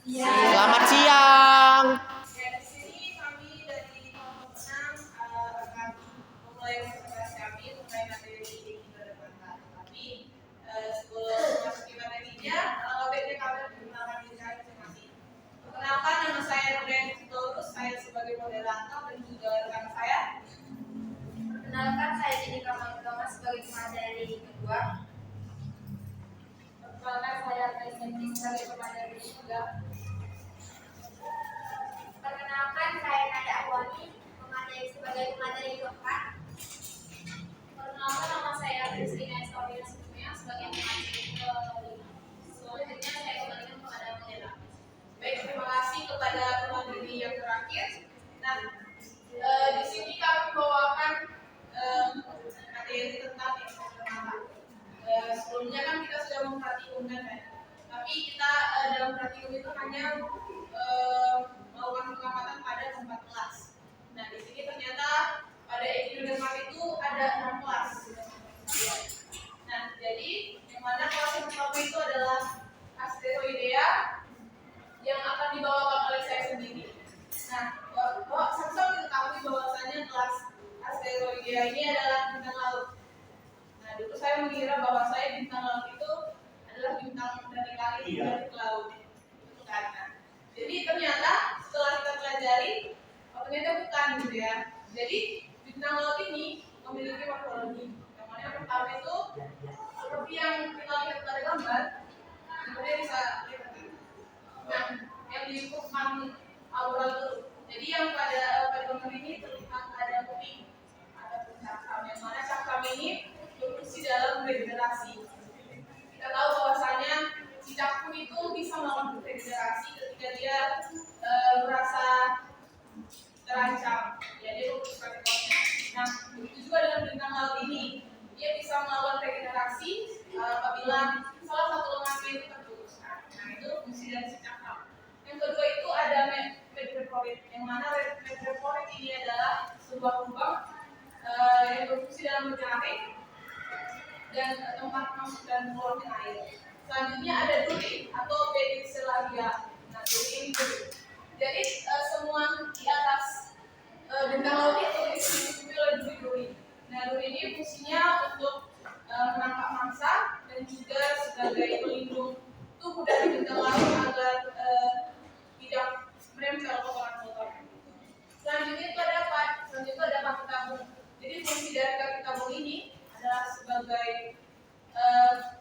Selamat siang. Ya, di sini kami dari kelompok 6 akan memulai presentasi kami mengenai materi kita depan. Tapi sebelum masuk ke materinya, baiknya kami perkenalkan diri kami masing-masing. Perkenalkan, nama saya Nurden Sitorus, saya sebagai moderator dan juga rekan saya. Perkenalkan, saya jadi Kamal Utama sebagai pemateri kedua. Perkenalkan, saya Presenti sebagai pemateri ketiga. Perkenalkan, saya Nada Ahwani sebagai pemateri keempat. Perkenalkan, nama saya Kristina Estovina Sukumia sebagai pemateri kelima. Selanjutnya saya kembalikan kepada moderator. Baik, terima kasih kepada pemateri yang terakhir. Nah, di sini kami membawakan materi tentang eksperimen. Sebelumnya kan kita sudah memperhatikan kan, tapi kita dalam praktikum itu hanya melakukan pengamatan pada tempat kelas. Nah, di sini ternyata pada eksperimen itu ada 6 kelas. Nah, jadi yang mana kelas yang pertama itu adalah asteroidea yang akan dibawakan oleh saya sendiri. Nah, sama-sama diketahui bahwasanya kelas asteroidea ini adalah bintang laut. Nah, dulu saya mengira bahwa saya bintang laut itu adalah bintang dari kali dari laut. Itu kan. Nah, jadi ternyata setelah kita pelajari, ternyata bukan gitu ya. Jadi bintang laut ini memiliki morfologi. Yang mana yang pertama itu seperti yang kita lihat pada gambar, kemudian bisa lihat. Nah, yang disebutkan aura itu. Jadi yang pada gambar ini terlihat ada kuping, ada cakram. Yang mana cakram ini berfungsi dalam regenerasi. Kita tahu bahwasanya si cakram itu bisa melakukan regenerasi ketika dia merasa terancam. Ya, dia memutuskan ekornya. Nah, begitu juga dengan bintang laut ini, dia bisa melakukan regenerasi apabila salah satu lengannya itu terputuskan. Nah, itu fungsi dari si cakram. Yang kedua itu ada madreporid, yang mana madreporid ini adalah sebuah lubang yang berfungsi dalam menyaring dan tempat masuk dan keluarnya air. Selanjutnya ada duri atau pedicelaria. Nah, duri ini duri. Jadi semua di atas bintang laut itu disusupi oleh duri-duri. Nah, duri ini fungsinya untuk menangkap mangsa dan juga sebagai pelindung tubuh dari bintang laut agar tidak menempel kotoran-kotoran. Selanjutnya itu ada apa? Selanjutnya ada kaki tabung. Jadi fungsi dari kaki tabung ini adalah sebagai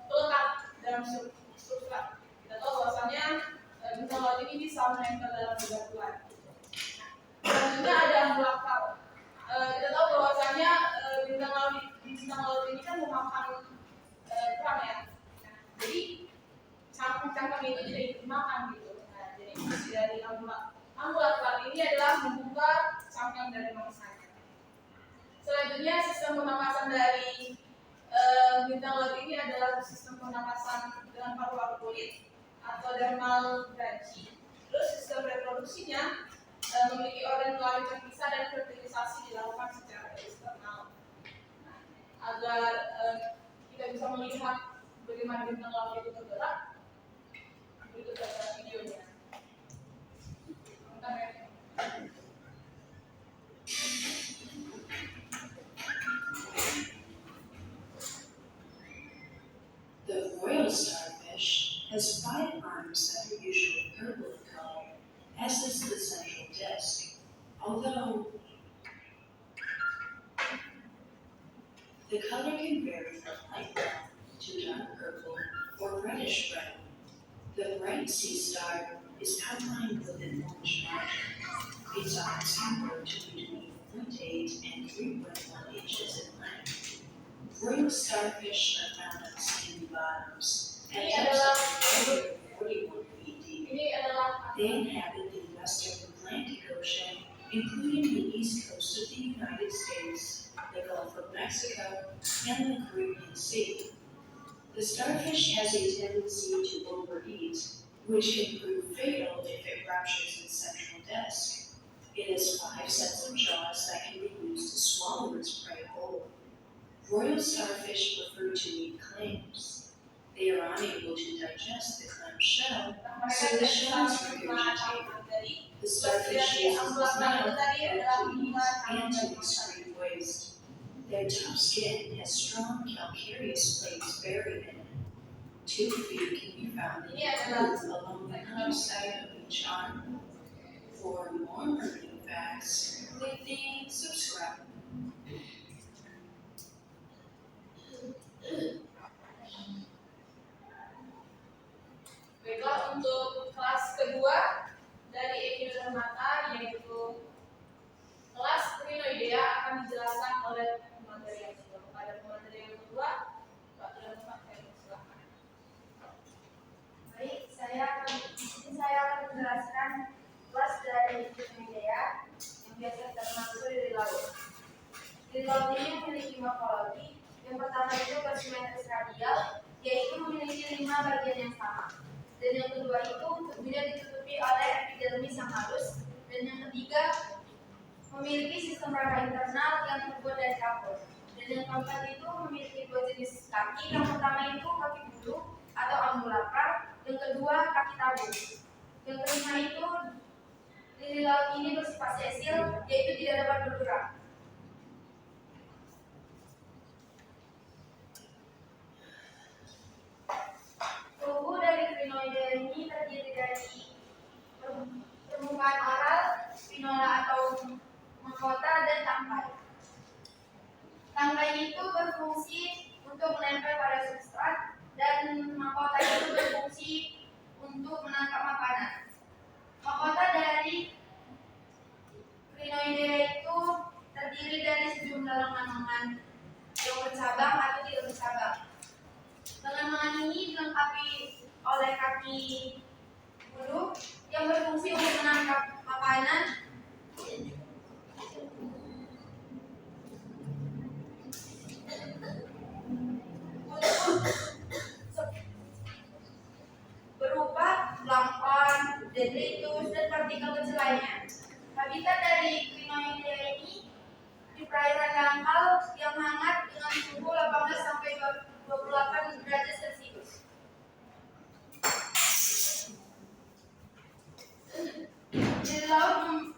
pelekat dalam substrat. Kita tahu bahwasanya bintang laut ini bisa menempel dalam bebatuan. Selanjutnya ada ambulakral. Kita tahu bahwasanya bintang laut ini kan memakan kerang ya. Nah, jadi cangkang itu tidak dimakan gitu. Nah, jadi fungsi dari ambulakral ini adalah membuka cangkang dari mangsanya. Selanjutnya sistem pernapasan dari bintang laut ini adalah sistem pernapasan dengan paru-paru kulit atau dermal branching. Terus sistem reproduksinya memiliki organ kelamin terpisah dan fertilisasi dilakukan secara eksternal. Nah, agar kita bisa melihat bagaimana bintang laut itu bergerak, berikut adalah videonya. The royal starfish has 5 arms that are usually purple in color, as is the central disc, although the color can vary from light brown to dark purple or reddish brown. The bright sea star is outlined with an orange margin. Its eyes can grow to between 0.8 and 3.1 inches in length. Royal starfish are found on sandy bottoms at depths of 41 feet deep. They inhabit the western Atlantic Ocean, including the east coast of the United States, the Gulf of Mexico, and the Caribbean Sea. The starfish has a tendency to overeat, which can prove fatal if it ruptures its central disc. It has 5 sets of jaws that can be used to swallow its prey whole. Royal starfish prefer to eat clams. They are unable to digest the clam shell, so the shell is Their tough skin has strong calcareous plates buried in it. 2 feet can be found in Ini adalah along the underside of each arm. For more marine facts, click the subscribe. Baiklah, untuk kelas kedua dari Echinodermata, yaitu kelas Crinoidea, akan dijelaskan oleh pemateri yang sudah. Pada pemateri yang kedua, Pak Tuhan silakan. Baik, saya akan menjelaskan kelas dari Crinoidea yang biasa kita kenal itu dari laut. Di laut ini memiliki morfologi. Yang pertama itu bersimetris radial, yaitu memiliki 5 bagian yang sama. Dan yang kedua itu tubuhnya ditutupi oleh epidermis yang halus. Dan yang ketiga memiliki sistem rangka internal yang terbuat dari kapur. Dan yang keempat itu memiliki 2 jenis kaki. Yang pertama itu kaki bulu atau ambulakar. Yang kedua kaki tabung. Yang kelima itu lili laut ini bersifat sesil, yaitu tidak dapat bergerak. Tubuh dari Crinoidea ini terdiri dari permukaan oral, spinola atau mahkota, dan tangkai. Tangkai itu berfungsi untuk menempel pada substrat, dan mahkota itu berfungsi untuk menangkap makanan. Mahkota dari Crinoidea itu terdiri dari sejumlah lengan-lengan yang bercabang atau tidak bercabang. Lengan-lengan ini dilengkapi oleh kaki bulu yang berfungsi untuk menangkap makanan. Berupa plankton, detritus, dan partikel kecil lainnya. Habitat dari Crinoidea ini di perairan dangkal yang hangat dengan suhu 18 sampai 28 derajat Celcius. Di laut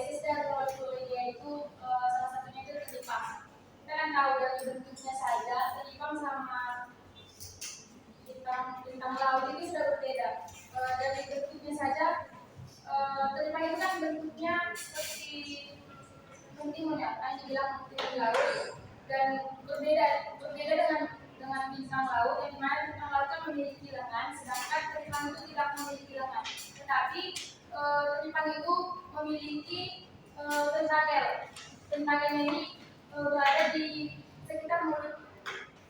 spesies dari Rodilia itu salah satunya itu teripang. Kita kan tahu dari bentuknya saja, teripang sama bintang laut itu sudah berbeda. Dari bentuknya saja, teripang itu kan bentuknya seperti muntimun ya, kan dibilang muntimun laut, dan berbeda dengan bintang laut, yang dimana bintang laut kan memiliki lengan, sedangkan teripang itu tidak memiliki lengan. Tetapi teripang itu memiliki tentakel. Tentakelnya ini berada di sekitar mulut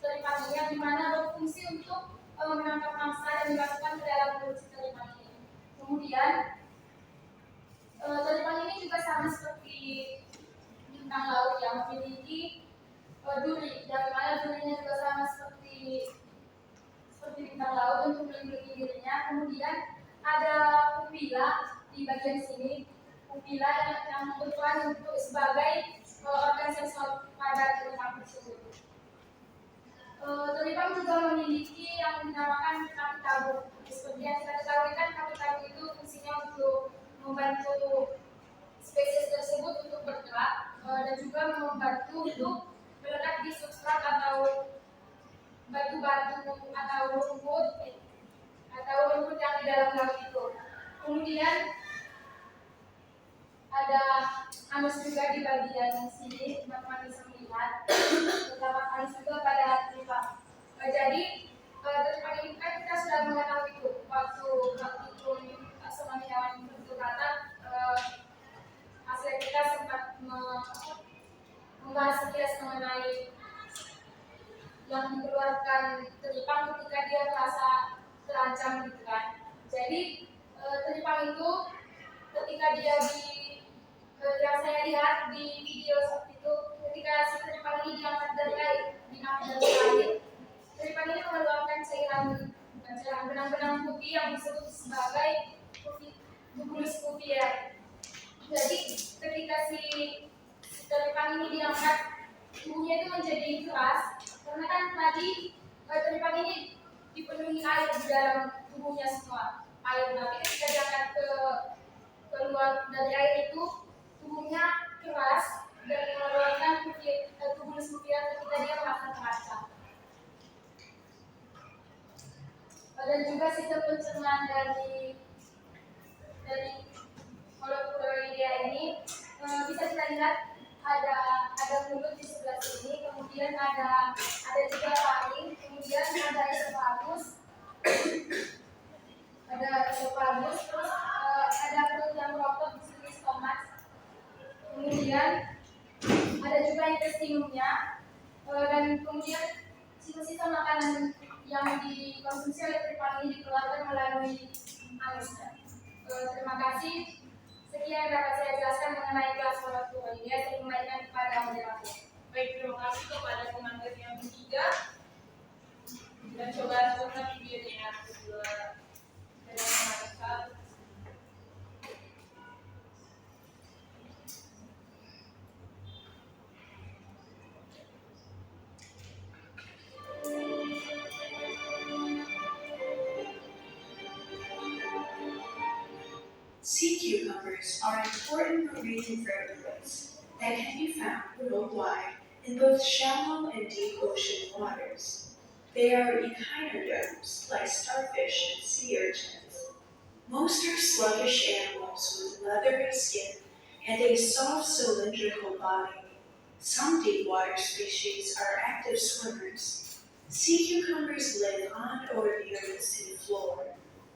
teripang ini, yang dimana berfungsi untuk menangkap mangsa dan dimasukkan ke dalam mulut si teripang ini. Kemudian teripang ini juga sama seperti bintang laut yang memiliki duri, yang mana durinya juga sama seperti bintang laut untuk melindungi dirinya. Kemudian ada pupila di bagian sini, pupila yang berperan untuk sebagai organ sensor pada teripang tersebut. Teripang juga memiliki yang dinamakan kaki tabur. Seperti yang kita ketahui kan, kaki tabur itu fungsinya untuk membantu spesies tersebut untuk bergerak dan juga membantu untuk melekat di substrat atau batu-batu atau rumput yang di dalam laut itu. Kemudian ada anus juga di bagian sini, teman-teman bisa melihat terdapat anus juga pada teripang. Jadi teripang ini kan kita sudah mengetahui itu waktu itu sama hewan berkata hasil kita sempat membahas sekilas mengenai yang dikeluarkan teripang ketika dia merasa terancam gitu kan. Jadi teripang itu ketika dia yang saya lihat di video seperti itu, ketika si teripang ini diangkat dari air, teripang ini mengeluarkan cairan benang-benang putih yang disebut sebagai tubulus putih ya. Jadi ketika si teripang ini diangkat, tubuhnya itu menjadi keras karena kan tadi teripang ini dipenuhi air di dalam tubuhnya semua air. Tapi ketika diangkat keluar dari air itu, tubuhnya keras dan mengeluarkan tubulus putih ketika dia merasa terancam. Dan juga sistem pencernaan dari Molekuloidea ini bisa kita lihat ada mulut di sebelah sini, kemudian ada juga taring, kemudian ada esofagus, terus ada perut yang merotot di sini stomat, kemudian ada juga intestinumnya, dan kemudian sisa-sisa makanan yang dikonsumsi oleh teripang ini dikeluarkan melalui anusnya. Terima kasih. Sekian yang dapat saya jelaskan mengenai kelas molekuloidea. Saya kembalikan kepada moderator. Baik, terima kasih kepada teman-teman yang bertiga. Dan coba tonton videonya yang kedua dari Marisa. Sea cucumbers are important marine vertebrates that can be found worldwide in both shallow and deep ocean waters. They are echinoderms, like starfish and sea urchins. Most are sluggish animals with leathery skin and a soft cylindrical body. Some deep water species are active swimmers. Sea cucumbers live on or near the sea floor.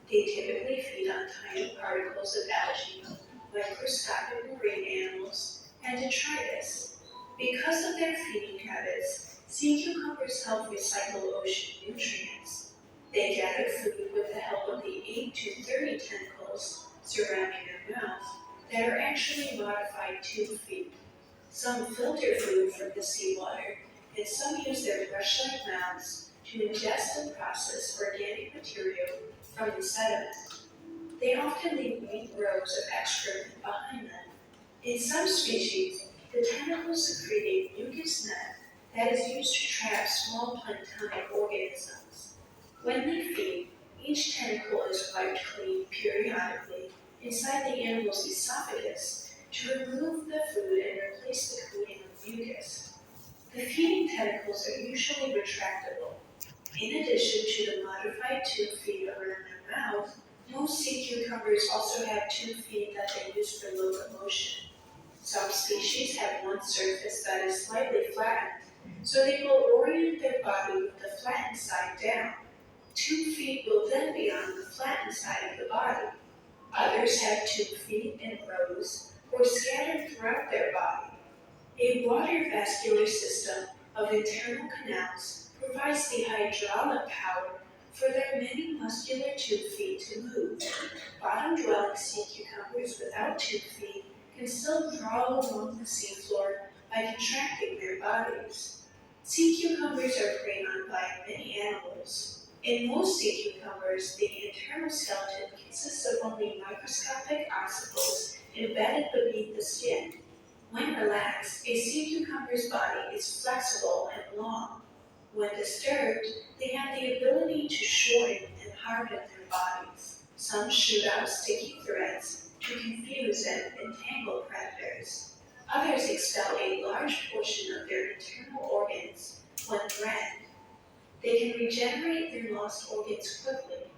They typically feed on tiny particles of algae, microscopic marine animals, and detritus. Because of their feeding habits, sea cucumbers help recycle ocean nutrients. They gather food with the help of the 8 to 30 tentacles surrounding their mouth that are actually modified tube feet. Some filter food from the seawater, and some use their brush-like mouths to ingest and process organic material from the sediment. They often leave neat rows of excrement behind them. In some species, the tentacles secrete a mucus net that is used to trap small planktonic organisms. When they feed, each tentacle is wiped clean periodically inside the animal's esophagus to remove the food and replace the coating with mucus. The feeding tentacles are usually retractable. In addition to the modified tube feet around their mouth, most sea cucumbers also have tube feet that they use for locomotion. Some species have one surface that is slightly flattened, so they will orient their body with the flattened side down. Tube feet will then be on the flattened side of the body. Others have tube feet in rows or scattered throughout their body. A broader vascular system of internal canals provides the hydraulic power for their many muscular tube feet to move. Bottom-dwelling sea cucumbers without tube feet can still crawl along the seafloor by contracting their bodies. Sea cucumbers are preyed on by many animals. In most sea cucumbers, the internal skeleton consists of only microscopic ossicles embedded beneath the skin. When relaxed, a sea cucumber's body is flexible and long. When disturbed, they have the ability to shorten and harden their bodies. Some shoot out sticky threads to confuse and entangle predators. Others expel a large portion of their internal organs when threatened. They can regenerate their lost organs quickly.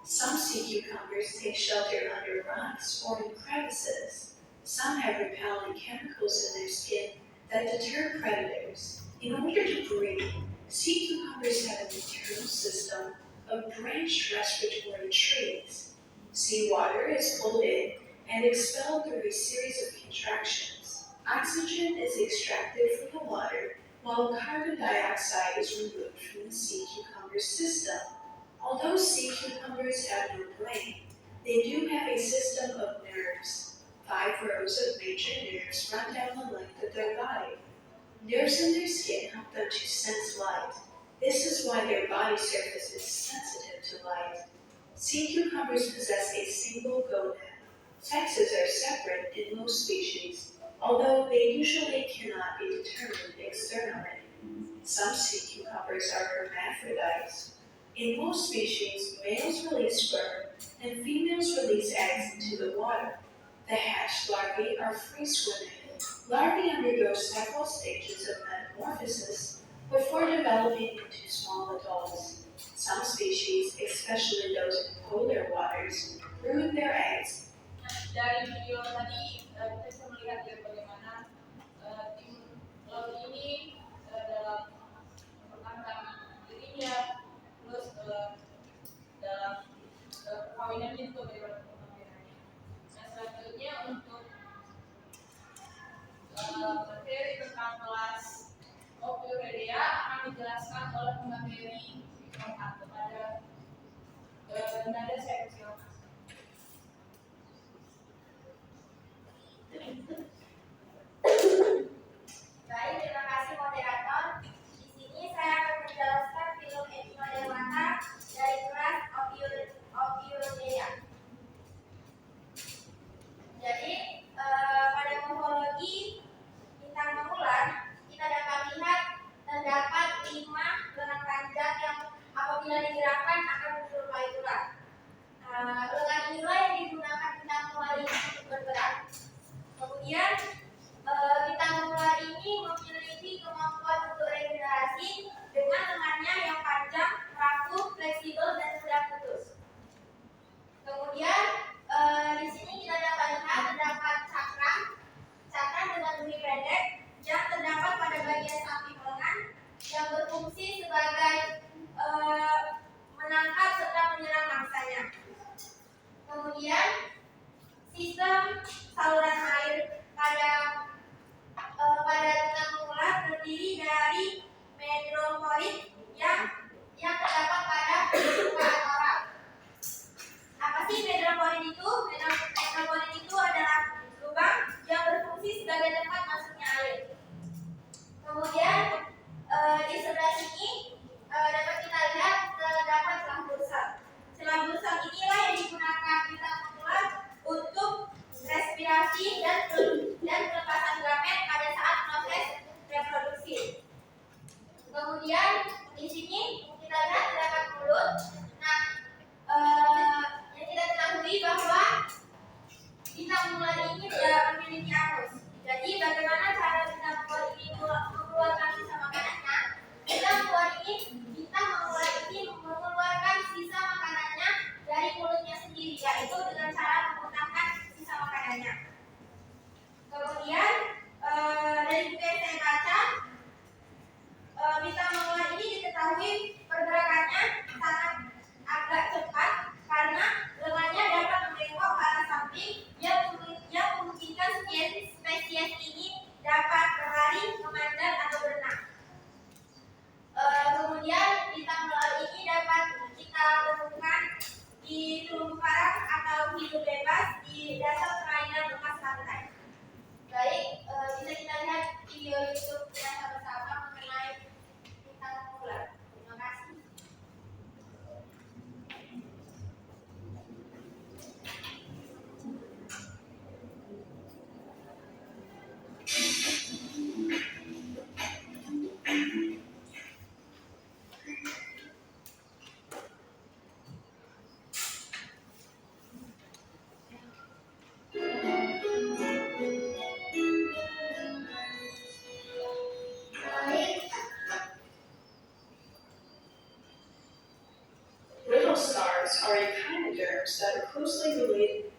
Some sea cucumbers take shelter under rocks or in crevices. Some have repellent chemicals in their skin that deter predators. In order to breathe, sea cucumbers have an internal system of branched respiratory trees. Seawater is pulled in and expelled through a series of contractions. Oxygen is extracted from the water, while carbon dioxide is removed from the sea cucumber system. Although sea cucumbers have no brain, they do have a system of nerves. 5 rows of major nerves run down the length of their body. Nerves in their skin help them to sense light. This is why their body surface is sensitive to light. Sea cucumbers possess a single gonad. Sexes are separate in most species, although they usually cannot be determined externally. Some sea cucumbers are hermaphrodites. In most species, males release sperm and females release eggs into the water. The hatched larvae are free-swimming. Larvae undergo several stages of metamorphosis before developing into small adults. Some species, especially those in polar waters, brood their eggs. Dari video tadi kita bisa melihat ya bagaimana tim laut ini dalam mempertahankan dirinya, terus dalam perkawinannya juga bagaimana perkawinannya. Nah selanjutnya untuk materi tentang kelas Ophiuridea akan dijelaskan oleh pemateri kepada Nada saya persilakan. Baik, terima kasih moderator. Di sini saya akan menjelaskan film Echinodermata dari kelas Ophiuridea. Jadi, pada morfologi bintang mengular, kita dapat lihat terdapat 5 lengan panjang yang apabila digerakkan akan menyerupai ular. Lengan inilah yang digunakan bintang mengular ini untuk bergerak. Kemudian bintang mengular ini memiliki kemampuan untuk regenerasi dengan lengannya yang panjang, rapuh, fleksibel, dan mudah putus. Kemudian di sini kita dapat lihat terdapat cakram dengan duri pendek yang terdapat pada bagian samping lengan yang berfungsi sebagai menangkap serta menyerang mangsanya. Kemudian sistem saluran air pada bintang mengular terdiri dari medropoid yang terdapat pada permukaan oral. Apa sih medropoid itu? Medropoid itu adalah lubang yang berfungsi sebagai tempat masuknya air. Kemudian di sebelah sini dapat kita lihat terdapat selang bursam. Selang bursam inilah yang digunakan bintang mengular untuk respirasi dan pelepasan gamet pada saat proses reproduksi. Kemudian di sini kita lihat terdapat mulut. Nah, yang kita ketahui bahwa bintang mengular ini tidak memiliki akar. Jadi bagaimana cara kita membuat ini mengeluarkan sisa makanannya? Kita mengeluarkan sisa makanannya dari mulutnya sendiri, yaitu dengan cara memuntahkan sisa makanannya. Kemudian dari buku yang saya baca, bisa mengelola ini diketahui pergerakannya sangat agak cepat karena lengannya dapat menengok ke arah samping yang memungkinkan spesies ini dapat berlari, memanjat atau berenang. Kemudian bintang laut ini dapat kita temukan di terumbu karang atau hidup bebas di dasar perairan lepas pantai. Baik, bisa kita lihat video YouTube kita bersama mengenai bintang bulan. Terima kasih. Riddle stars are echinoderms that are closely related.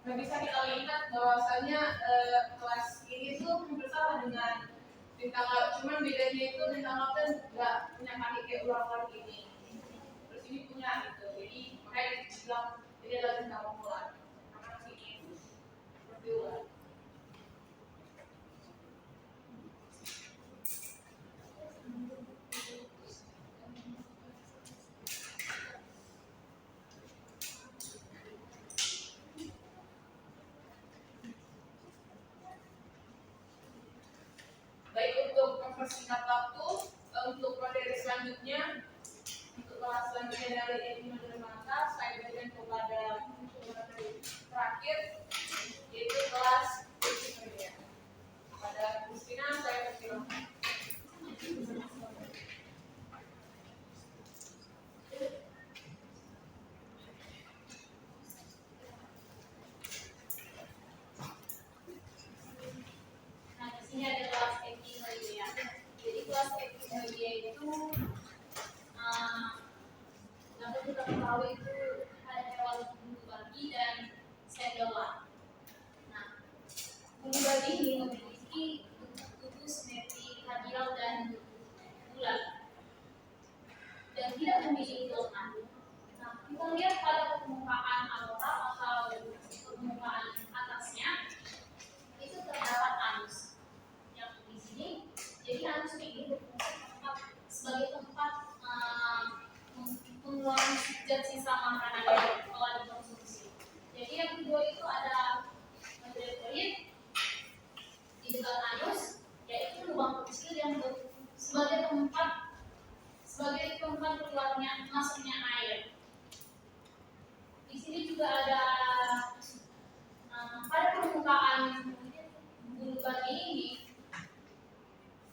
Nah, bisa kita lihat bahwasanya kelas ini tuh hampir sama dengan bintang laut, cuman bedanya itu bintang laut kan nggak punya kaki kayak ular-ular gini, terus ini punya gitu, jadi makanya dibilang ini adalah bintang ular karena kakinya seperti ular. Baik, untuk mempersingkat waktu, untuk materi selanjutnya, untuk kelas selanjutnya dari Edwin Mata, saya berikan kepada materi terakhir, yaitu kelas Wikipedia. Pada Christina, saya persilakan. Nah, di sini ada kelas Wikimedia. Jadi kelas Wikimedia itu dapat kita ketahui itu ada hewan bulu babi dan sendola. Nah, bulu babi ini memiliki bentuk tubuh seperti hadiah dan bulat dan tidak memiliki lengan. Nah, kita lihat pada permukaan aorta atau permukaan atasnya itu terdapat anus yang di sini. Jadi anus ini berfungsi sebagai tempat pengeluaran zat sisa makanan yang telah dikonsumsi. Jadi yang kedua itu ada hidroid di dekat anus, yaitu lubang kecil yang sebagai tempat keluarnya masuknya air. Di sini juga ada pada permukaan bulu babi ini,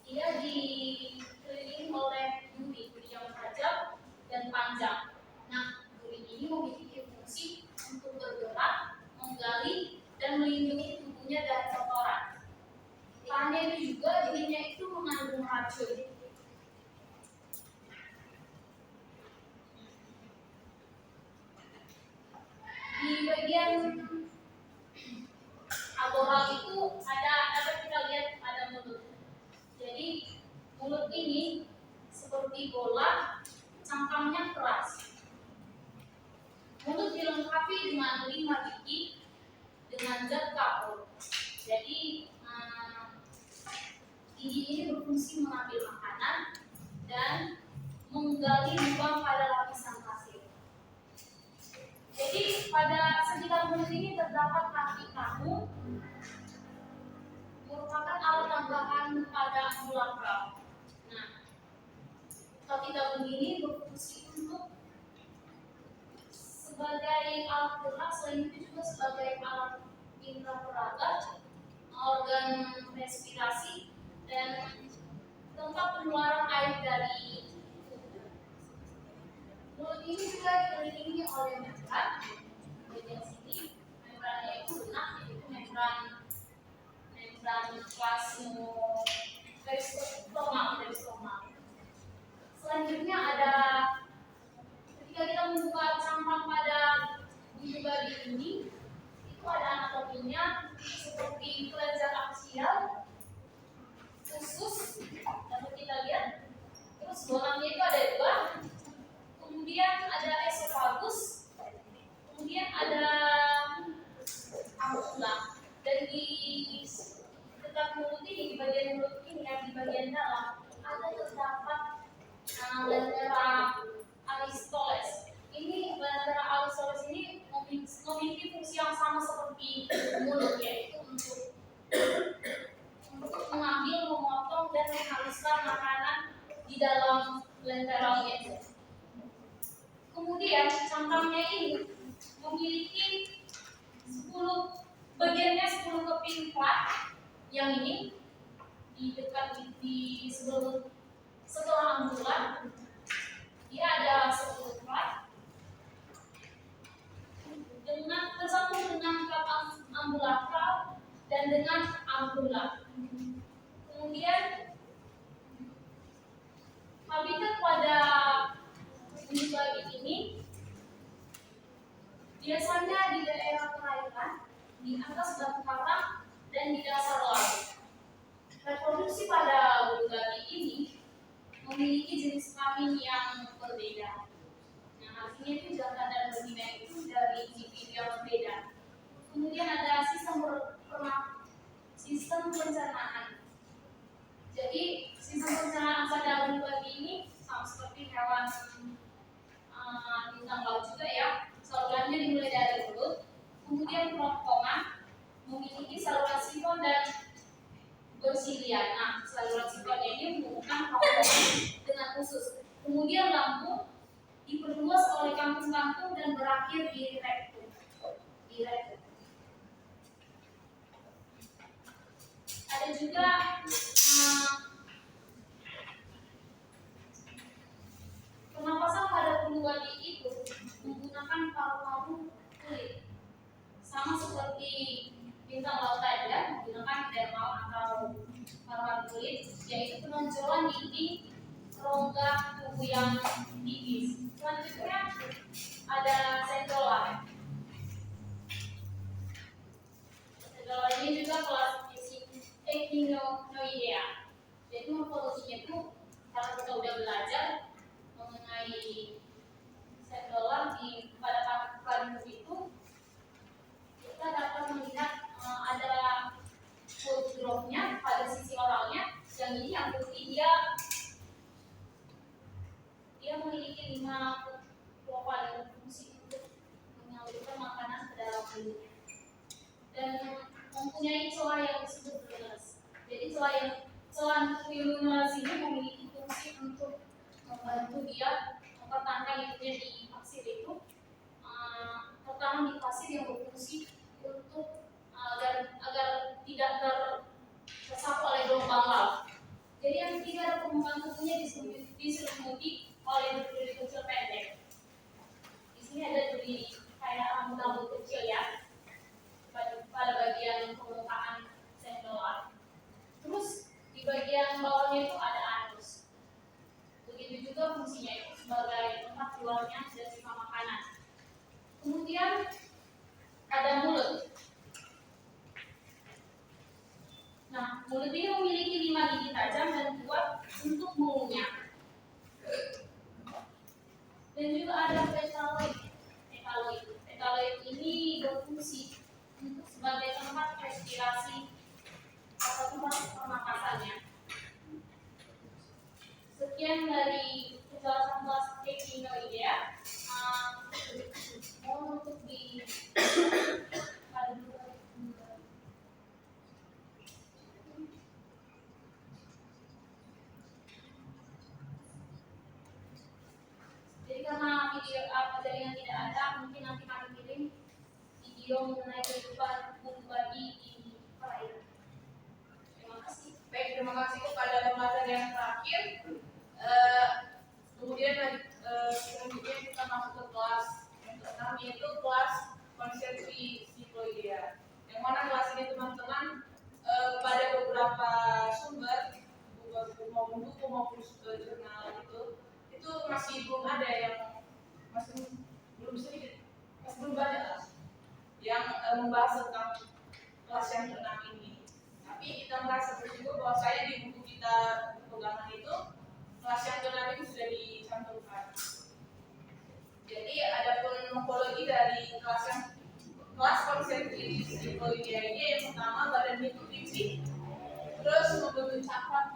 ia dikelilingi oleh duri yang tajam dan panjang. Nah, duri ini memiliki fungsi untuk bergerak, menggali, dan melindungi tubuhnya dari kotoran. Tanda itu juga dirinya itu mengandung racun. Di bagian aboral itu dapat kita lihat ada mulut. Jadi mulut ini seperti bola, cangkangnya keras. Mulut dilengkapi dengan 5 gigi dengan zat kapur. Jadi gigi ini berfungsi mengambil makanan dan menggali lubang pada lapisan pasir. Jadi pada sekitar mulut ini terdapat kaki kamu, merupakan alat tambahan pada ambulakral. Nah, kaki tabung ini berfungsi untuk sebagai alat gerak, selain itu juga sebagai alat indera peraga, organ respirasi, dan tempat pengeluaran air dari tubuh. Mulut ini juga dikelilingi oleh membran. Bagian sini membrannya itu lunak, yaitu membran plasmostoma. Selanjutnya ada, ketika kita membuka cangkang pada bulu babi ini, itu ada anatominya seperti kelenjar aksial, usus, dapat kita lihat. Terus bolongnya itu ada dua, kemudian ada esofagus, kemudian ada ampulla. Dan di dekat mulut ini, di bagian mulut ini yang di bagian dalam ada terdapat lentera Aristoteles. Ini lentera Aristoteles ini memiliki fungsi yang sama seperti mulut, yaitu untuk mengambil, memotong, dan menghaluskan makanan di dalam lentera itu. Kemudian cangkangnya ini memiliki 10 keping plat, yang ini di dekat di sebelum setelah ambulan dia ada 10 plat dengan tersambung dengan plat ambulakral dan dengan ambula. Kemudian habitat pada bulu babi ini biasanya di daerah perairan, di atas batu karang, dan di dasar laut. Reproduksi pada bulu babi ini memiliki jenis kelamin yang berbeda. Nah, artinya itu jantan dan betina itu dari individu yang berbeda. Kemudian ada sistem pencernaan. Jadi sistem pencernaan pada bulu babi ini sama seperti hewan bintang laut juga ya. Salurannya dimulai dari mulut, kemudian kerongkongan, memiliki saluran sifon dan bersilia. Nah, saluran sifonnya ini menghubungkan kerongkongan dengan usus. Kemudian lambung diperluas oleh kantung-kantung dan berakhir di rektum. Ada juga pernapasan pada bulu babi itu menggunakan paru-paru kulit, sama seperti bintang laut tadi ya, menggunakan dermal atau paru-paru kulit, yaitu penonjolan dinding rongga tubuh yang tipis. Selanjutnya ada sendola. Sendola ini juga kelas Echinoidea. Jadi morfologinya itu kalau kita udah belajar mengenai sendola pada kalimat itu, kita dapat melihat ada foot drop-nya pada sisi oralnya. Yang ini yang putih dia memiliki 5 paling fungsi untuk menyalurkan makanan ke dalam mulutnya dan mempunyai celah yang disebut lunulus. Jadi celah lunulus ini memiliki fungsi untuk membantu dia mempertahankan hidupnya di pasir itu, tertanam di pasir yang berfungsi untuk agar tidak tersapu oleh gelombang laut. Jadi yang ketiga ada permukaan tubuhnya diselimuti oleh duri kecil pendek. Di sini ada duri kayak rambut-rambut kecil ya pada bagian permukaan sendola. Terus di bagian bawahnya itu ada anus. Begitu juga fungsinya itu sebagai tempat keluarnya dan sisa makanan. Kemudian ada mulut. Nah, mulut ini memiliki 5 gigi tajam dan kuat untuk mengunyah. Dan juga ada petaloid. Petaloid ini berfungsi untuk sebagai tempat respirasi atau tempat pernapasannya. Sekian dari penjelasan kelas Echinoidea. Mohon untuk di jaringan tidak ada, mungkin nanti kami kirim video mengenai kehidupan pribadi di perairan. Terima kasih. Baik, terima kasih kepada pembahasan yang terakhir. Kemudian selanjutnya kita masuk ke kelas yang ke-6, yaitu kelas konsepsi psikologia. Yang mana kelas ini teman-teman pada beberapa sumber maupun buku maupun jurnal itu masih belum ada yang belum banyak lah yang membahas tentang kelas yang ke-6 ini. Tapi kita merasa bersyukur bahwa saya di buku kita pegangan itu kelas yang ke-6 itu sudah dicantumkan. Jadi adapun morfologi dari kelas konsepsi psikologi ini yang pertama badan bentuk prinsip, terus membentuk cakram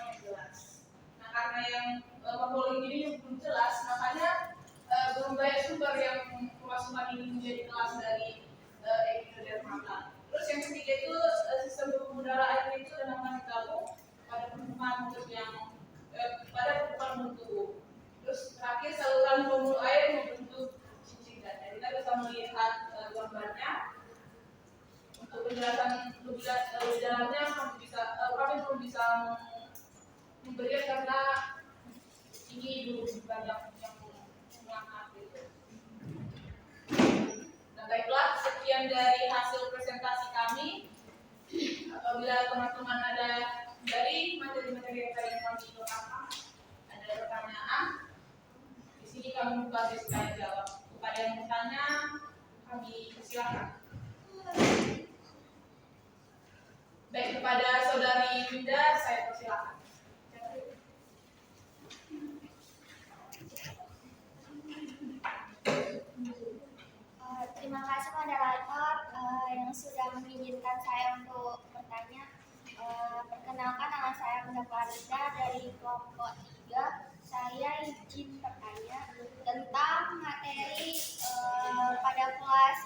yang jelas. Nah, karena yang morfologi ini belum jelas, makanya belum banyak sumber yang kemasukan ini menjadi kelas dari Ectodermata. Terus yang ketiga itu sistem pemudara air itu dan akan digabung pada permukaan bentuk. Terus terakhir saluran pembuluh air membentuk cincin dada. Kita bisa melihat gambarnya. Untuk penjelasan lebih dalamnya kami belum bisa memberikan karena ini belum banyak yang mengangkat gitu. Nah, baiklah, sekian dari hasil presentasi kami. Apabila teman-teman ada dari materi-materi yang tadi kami lengkapkan, ada pertanyaan, di sini kami buka sesi tanya jawab. Kepada yang bertanya, kami persilakan. Baik, kepada saudari Winda, saya persilakan. Terima kasih moderator yang sudah mengizinkan saya untuk bertanya. Perkenalkan, nama saya Winda Clarissa dari kelompok 3. Saya izin bertanya tentang materi pada kelas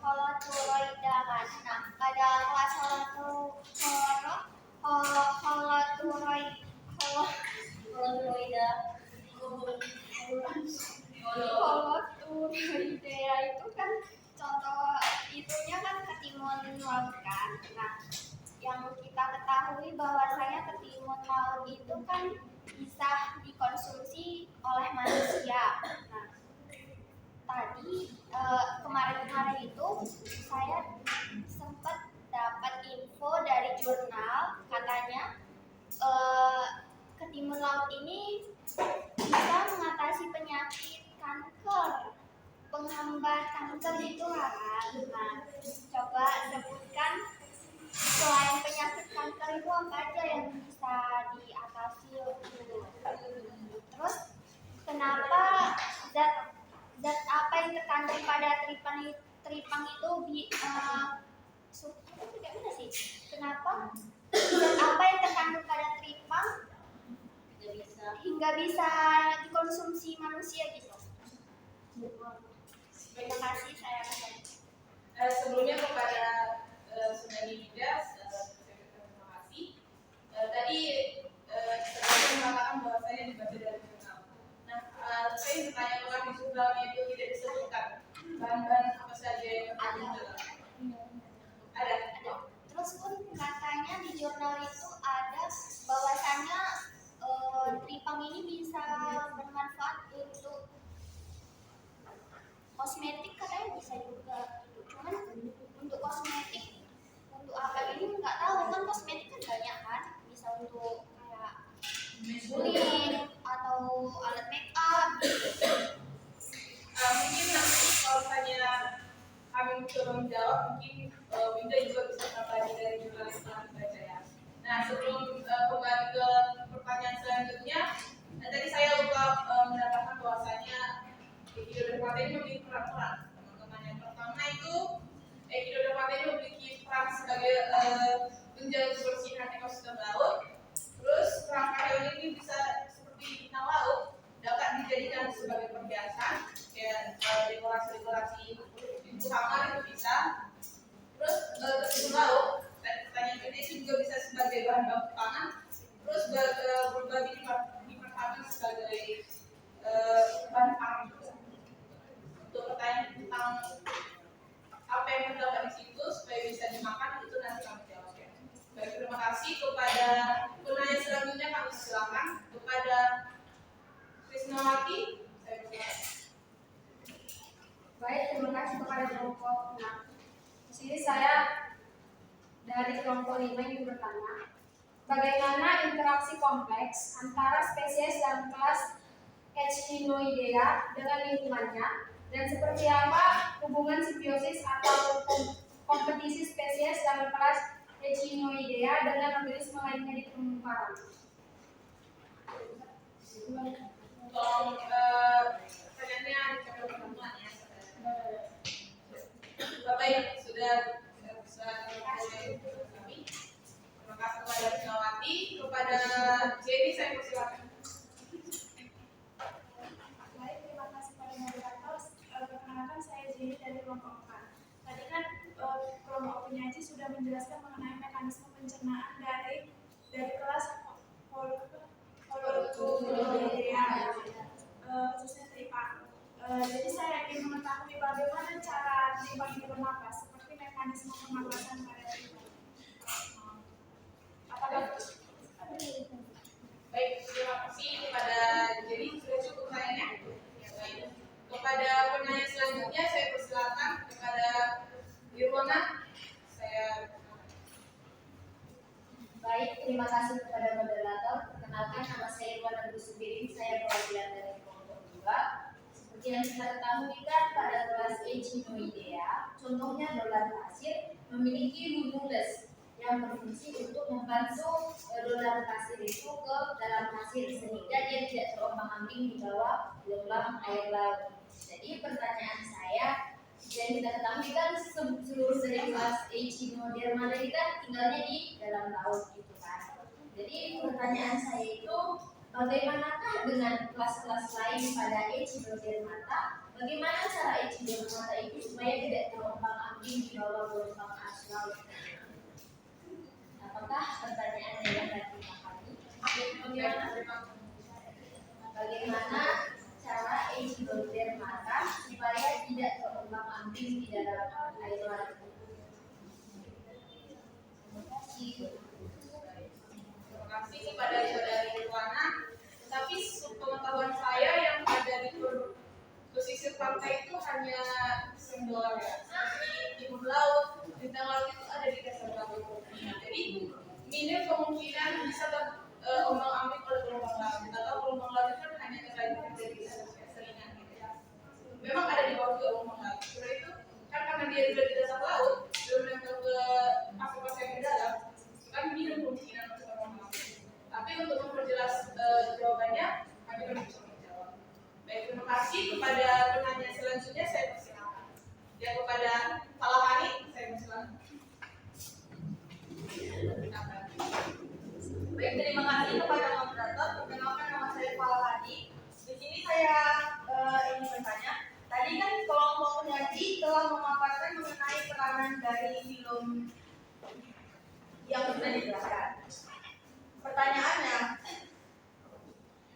holoturoidaman. Nah, pada kelas holoturoidea itu kan contoh itunya kan ketimun laut kan. Nah, yang kita ketahui bahwasanya ketimun laut itu kan bisa dikonsumsi oleh manusia. Nah, tadi kemarin itu saya sempat dapat info dari jurnal, katanya ketimun laut ini bisa mengatasi penyakit kanker, penghambat kanker itu kan. Nah, coba sebutkan selain penyakit kanker itu apa aja yang bisa diatasi gitu. Terus kenapa zat apa yang terkandung pada tripang itu kenapa zat apa yang terkandung pada tripang hingga bisa dikonsumsi manusia gitu. Terima kasih, saya Sebelumnya kepada saudari Winda, terima kasih. Tadi saya mengatakan bahwa saya dibaca dari jurnal. Nah, saya bertanya bahwa di jurnalnya itu tidak disebutkan bahan-bahan apa saja yang terkandung. Ada. Terus pun katanya di jurnal itu ada bahwasannya tripang ini bisa bermanfaat untuk kosmetik, katanya bisa juga. Cuman untuk kosmetik, untuk apa ini nggak tahu kan, kosmetik kan banyak kan, bisa untuk kayak kulit atau alat make up gitu. Mungkin nanti kalau tanya kami coba menjawab, mungkin Winda juga bisa mempelajari dari jurnal yang telah dibaca ya. Nah, sebelum kembali ke pertanyaan selanjutnya, tadi saya lupa mendapatkan bahwasanya Ectodermata ini memiliki peran-peran. Teman-teman, yang pertama itu Ectodermata ini memiliki peran sebagai penjaga kebersihan ekosistem laut. Terus kerangka ini bisa seperti bintang laut, dapat dijadikan sebagai perhiasan, kayak dekorasi-dekorasi pintu kamar itu bisa. Terus ketimun laut, dan pertanyaan ini juga bisa sebagai bahan baku pangan. Terus kelompok 5 yang bertanya, bagaimana interaksi kompleks antara spesies dalam kelas Echinoidea dengan lingkungannya, dan seperti apa hubungan simbiosis atau kompetisi spesies dalam kelas Echinoidea dengan organisme lainnya di terumbu karang. Tolong pertanyaannya dicapai pertemuan ya. Baik, sudah kami. Terima kasih kepada Sinawati, kepada Jenny saya persilakan. Baik, terima kasih pada moderator. Perkenalkan saya Jenny dari kelompok 4. Tadi kan kelompok penyaji sudah menjelaskan mengenai mekanisme pencernaan dari kelas Holoturia, khususnya tripa. Jadi saya ingin mengetahui bagaimana cara tripa ini bernapas, seperti mekanisme pernapasan pada tripa. Apakah Baik, terima kasih kepada Jenny, sudah cukup tanya. Baik. Kepada penanya selanjutnya saya persilakan kepada Irwana. Baik, terima kasih kepada moderator. Perkenalkan, nama saya Irwana Busubirin, saya perwakilan dari kelompok 2. Seperti yang kita ketahui kan pada kelas Echinoidea, contohnya dolar pasir memiliki humules yang berfungsi untuk membantu dolar pasir itu ke dalam pasir sehingga dia tidak terombang-ambing di bawah gelombang air laut. Jadi pertanyaan saya, yang kita ketahui kan seluruh dari kelas Echinodermata ini kan tinggalnya di dalam laut gitu kan. Jadi pertanyaan saya itu, bagaimanakah dengan kelas-kelas lain pada Echinodermata? Bagaimana cara Echinodermata itu supaya tidak terombang-ambing di bawah gelombang arus laut? Apakah pertanyaannya yang tadi bagaimana cara Echinodermata supaya tidak terombang-ambing di dalam air laut? Terima kasih kepada saudari Irwana. Tapi pengetahuan saya yang ada di pesisir pantai itu hanya sendok ya. Seperti timur laut, bintang laut itu ada di dasar laut. Jadi minim kemungkinan bisa terombang-ambing oleh gelombang laut. Kita tahu gelombang laut itu kan hanya terjadi di seringan gitu ya. Memang ada di bawah gelombang laut. Setelah itu kan karena dia sudah di dasar laut, belum menempel ke pasir-pasir yang di dalam, kan minim kemungkinan untuk terombang-ambing. Tapi untuk memperjelas jawabannya, kami belum bisa menjawab. Baik, terima kasih kepada penanya selanjutnya saya persilakan. Ya, kepada Falahani saya persilakan. Baik, terima kasih kepada moderator. Perkenalkan, nama saya Falahani. Di sini saya ingin bertanya. Tadi kan kelompok penyaji telah memaparkan mengenai peranan dari film yang sudah dijelaskan. Pertanyaannya,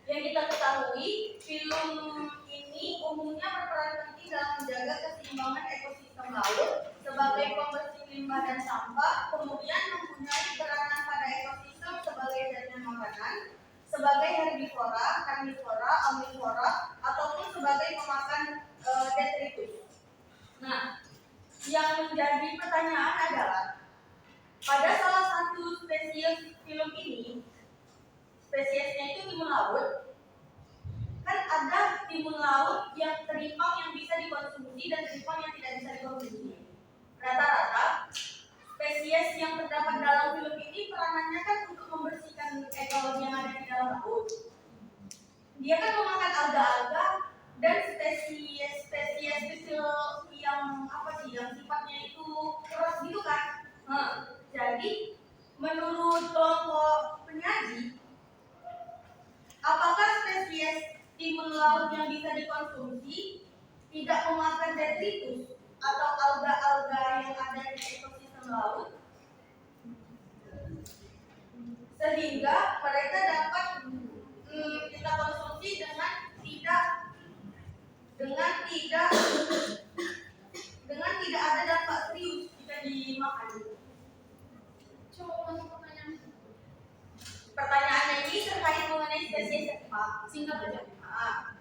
yang kita ketahui, film ini umumnya berperan penting dalam menjaga keseimbangan ekosistem laut sebagai pembersih limbah dan sampah, kemudian mempunyai peranan pada ekosistem sebagai jaringan makanan, sebagai herbivora, karnivora, omnivora, ataupun sebagai pemakan detritus. Nah, yang menjadi pertanyaan adalah, pada salah satu spesies film ini, spesiesnya itu timun laut, kan ada timun laut yang teripang yang bisa dikonsumsi dan teripang yang tidak bisa dikonsumsi. Rata-rata spesies yang terdapat dalam film ini peranannya kan untuk membersihkan ekologi yang ada di dalam laut. Dia kan memakan alga-alga dan spesies kecil yang yang sifatnya itu keras gitu kan. Jadi menurut kelompok penyaji, apakah spesies timun laut yang bisa dikonsumsi tidak memakan detritus atau alga-alga yang ada di ekosistem laut, sehingga mereka dapat kita konsumsi dengan tidak ada dampak serius jika dimakan. Coba ulangi pertanyaan. Pertanyaannya ini terkait mengenai spesies seripang. Singkat aja.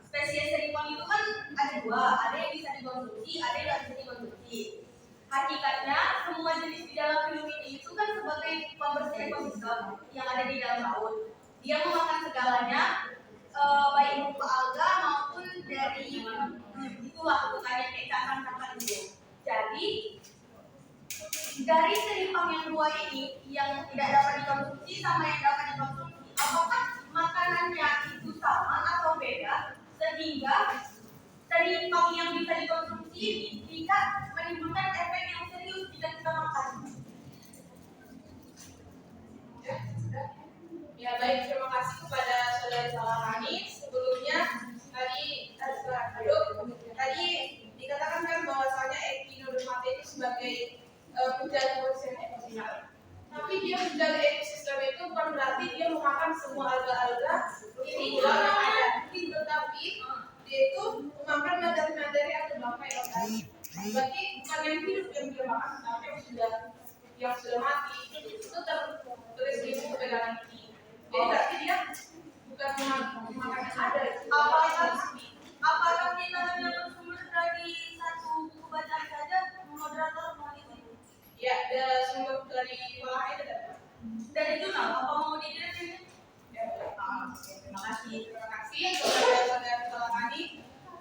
Spesies seripang itu kan ada dua, ada yang bisa dikonsumsi, ada yang tidak bisa dikonsumsi. Hakikatnya semua jenis di dalam film ini itu kan sebagai ekosistem yang ada di dalam laut. Dia memakan segalanya, baik berupa alga maupun dari itulah bukannya kayak cangkang-cangkang itu. Jadi dari seimbang yang dua ini, yang tidak dapat dikonsumsi sama yang dapat dikonsumsi, apakah makanannya itu sama atau beda sehingga seimbang yang bisa dikonsumsi ini tidak menimbulkan efek yang serius jika kita makan? Ya baik, terima kasih kepada saudari Salahani. Sebelumnya tadi dikatakan kan bahwasanya echinodermata itu sebagai penjaga ekosistem ekosistem. Tapi dia menjaga ekosistem itu bukan berarti dia memakan semua alga-alga ini yang ada, tetapi dia itu memakan materi-materi atau bangkai organik. Berarti bukan yang hidup yang dia makan, tapi yang sudah mati itu tertulis di buku pegangan ini. Jadi berarti dia bukan memakan yang ada. Apakah kita hanya bersumber dari satu buku bacaan saja, moderator mengalami? Ya, ada sumber dari Palahani ada. Dari jurnal, apa mau dijelasin? Ya, terima kasih kepada saudara Palahani.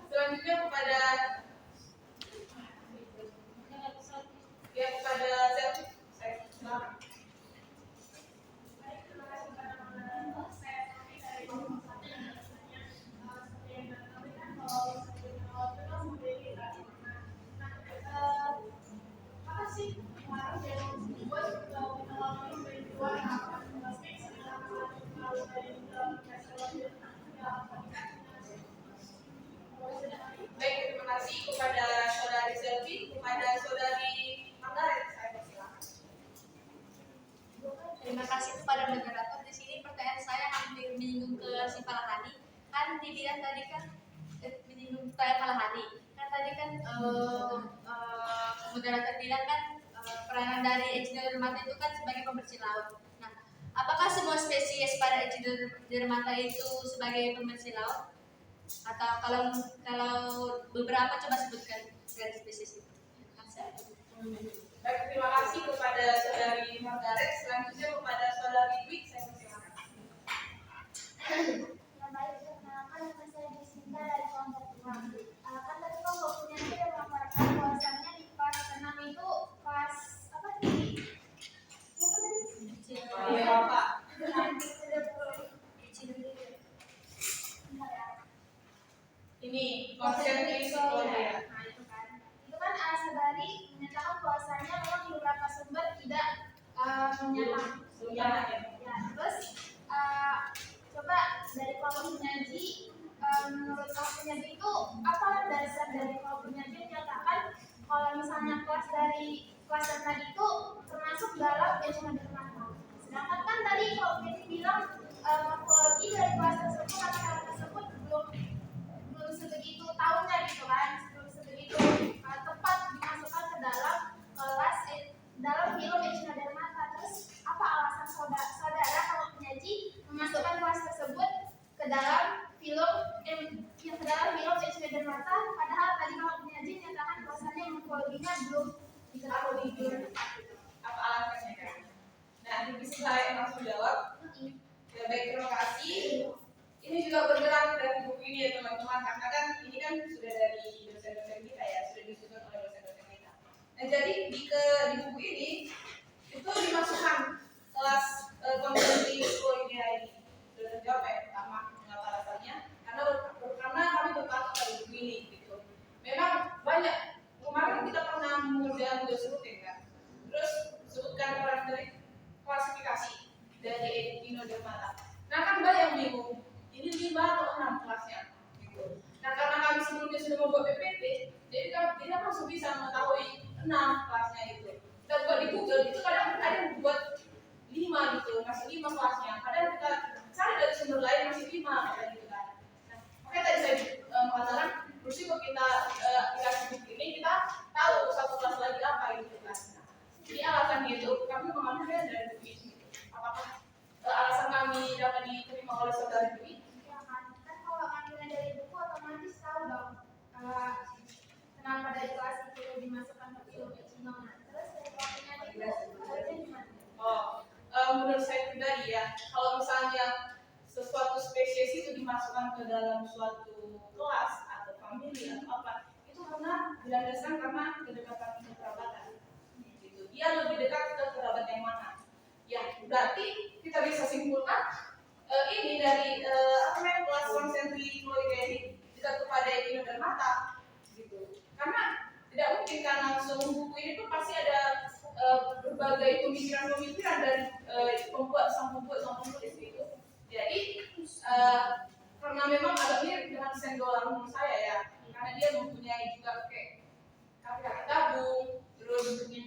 Selanjutnya kepada Selvi. Silakan. Baik, terima kasih kepada saudari Selvi, kepada saudari Anggaret. Saya persilakan. Terima kasih kepada moderator. Di sini pertanyaan saya hampir menyinggung ke si Palahani. Kan dibilang tadi kan menyinggung saya Palahani. Kan tadi kan moderator bilang kan peranan dari echinodermata itu kan sebagai pembersih laut. Nah, apakah semua spesies pada echinodermata itu sebagai pembersih laut? Atau kalau beberapa coba sebutkan dari spesies itu. Baik, terima kasih kepada saudari Margaret. Selanjutnya kepada saudari Dwi. Saya persilakan. Baik, perkenalkan nama saya Jacinta dari kelompok 2. Kan tadi kelompok punya dia yang melaporkan bahwasannya di kelas 6 itu kelas apa tadi? Apa tadi? Ya, Bapak. Ini konsep psikologi. Nah, itu kan saudari menyatakan bahwasannya memang di beberapa sumber tidak menyatakan. Ya, terus coba dari kelompok penyaji, menurut kelompok penyaji itu apa dasar dari kelompok penyaji menyatakan kalau misalnya kelas yang tadi itu termasuk dalam echinodermata. Sedangkan kan tadi kelompok penyaji bilang morfologi dari kelas tersebut atau kelas tersebut belum sebegitu tahunya gitu kan, belum sebegitu tepat dimasukkan ke dalam kelas dalam film echinodermata. Terus apa alasan saudara kalau penyaji memasukkan kelas tersebut ke dalam film echinodermata, padahal tadi kalau penyaji menyatakan bahwasannya morfologinya belum diketahui. Apa alasannya kan? Nah, bisa saya langsung jawab. Ya, baik, terima kasih. Ini juga bergerak dari buku ini ya teman-teman, karena kan ini kan sudah dari dosen-dosen kita ya, sudah disusun oleh dosen-dosen kita. Nah, jadi di buku ini itu dimasukkan kelas kompetensi psikologi ini. Sudah terjawab ya pertama mengapa alasannya? Karena kami berpatok pada buku ini gitu. Memang banyak kemarin kita pernah mengerjakan tugas rutin kan. Terus sebutkan peran dari klasifikasi dari echinodermata. Nah kan banyak yang bingung. Ini 5 atau 6 kelasnya gitu. Nah karena kami sebelumnya sudah membuat PPT, jadi kami langsung bisa mengetahui 6 kelasnya itu. Dan buat di Google itu kadang ada yang buat 5 gitu, masih 5 kelasnya. Kadang kita cari dari sumber lain masih 5 kayak gitu kan. Nah, makanya tadi saya mengatakan bersyukur kita dikasih buku ini, kita tahu satu kelas lagi apa itu kan. Jadi alasan itu kami mengambilnya dari buku ini. Apakah alasan kami dapat diterima oleh saudara Dwi? Kan kalau ambilnya dari buku otomatis tahu dong kenapa dari kelas itu dimasukkan ke film echino. Terus dari kelompoknya itu gimana? Menurut menurut saya pribadi ya, kalau misalnya sesuatu spesies itu dimasukkan ke dalam suatu kelas atau famili atau apa, itu karena dilandaskan karena kedekatan kekerabatan. Gitu. Dia lebih dekat ke kerabat yang mana? Ya, berarti kita bisa simpulkan ini dari apa namanya kelas konsentri ini dekat kepada echinodermata, gitu. Karena tidak mungkin kan langsung buku ini tuh pasti ada berbagai pemikiran-pemikiran dari sang pembuat sang penulis itu. Jadi karena memang agak mirip dengan Sendola menurut saya ya, karena dia mempunyai juga kayak kaki-kaki gabung, terus bentuknya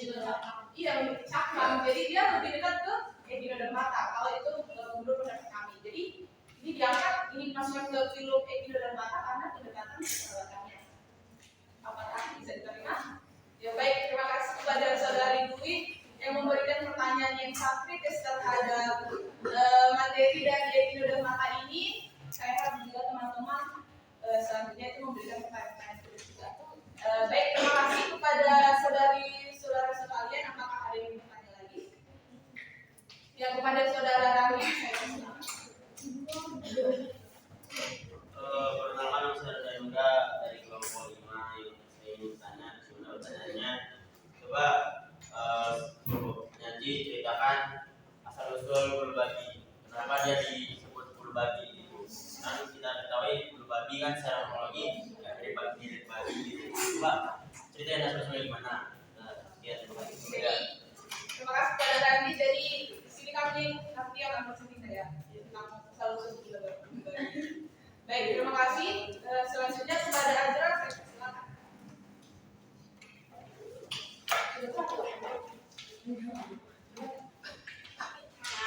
juga iya cakram. Jadi dia lebih dekat ke echinodermata. Kalau itu menurut pendapat kami. Jadi ini diangkat, ini masuk ke film echinodermata karena kedekatan kekerabatannya. Apakah bisa diterima? Ya baik, terima kasih kepada saudari Dwi yang memberikan pertanyaan yang sangat kritis terhadap materi dari echinodermata ini. Saya harap juga teman-teman selanjutnya itu memberikan pertanyaan kritis juga. Baik, terima kasih kepada saudara sekalian. Apakah ada yang bertanya lagi? Ya, kepada saudara Rami, saya silakan. Perkenalkan nama saya Radha Yoga dari kelompok 5 yang saya ingin tanya. Sebenarnya pertanyaannya, coba Nyanji ceritakan asal usul bulu babi. Kenapa dia disebut bulu babi itu? Kan kita ketahui bulu babi kan secara kronologi ya dari babi gitu. Coba ceritain asal usulnya gimana? Ya, terima kasih. Terima kasih kepada Randi. Jadi di sini kami nanti akan bercerita ya tentang asal usul bulu babi. Baik, terima kasih. Selanjutnya kepada Azra, saya silakan.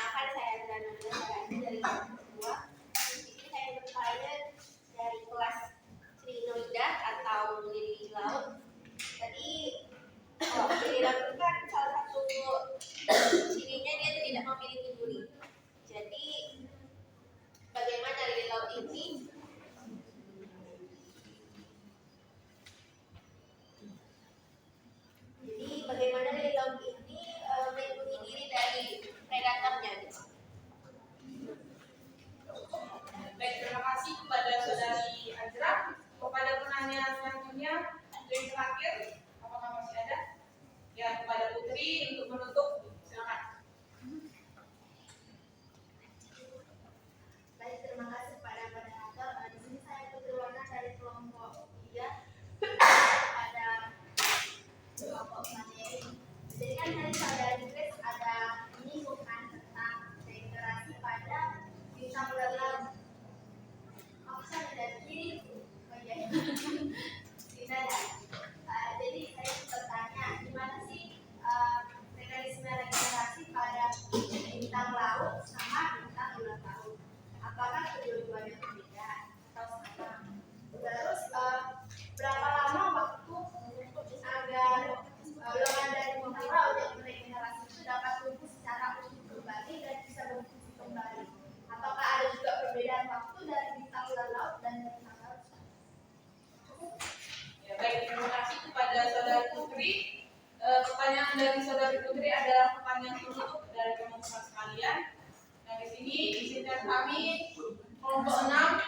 Kan saya dari kelas 2. Ini saya bertanya dari kelas Crinoida atau lili laut. Tadi lili laut itu kan salah satu cirinya dia tidak memiliki duri. Jadi bagaimana lili laut ini melindungi diri dari predatornya? Baik, terima kasih kepada saudari Azra. Kepada penanya selanjutnya, yang terakhir, apakah masih ada? Ya, kepada Putri untuk menutup, silakan. Baik, terima kasih kepada moderator. Di sini saya Putri Warna dari kelompok 3 pada kelompok materi. Jadi kan tadi saudari Grace ada menyinggung tentang regenerasi pada bintang bulan laut. Aku sana dari kiri, tidak ada. Jadi saya bertanya, gimana sih mekanisme regenerasi pada bintang laut sama bintang bulan laut? Apakah kedua-duanya berbeda atau sama? Terus berapa lama waktu agar golongan dari bintang laut yang meregenerasi itu dapat tumbuh secara utuh kembali dan bisa berfungsi kembali? Apakah ada juga perbedaan waktu dari bintang bulan laut dan bintang laut? Ya, baik, terima kasih kepada saudari Putri. Pertanyaan dari saudari Putri adalah pertanyaan penutup dari teman-teman sekalian. Nah, di sini izinkan kami kelompok 6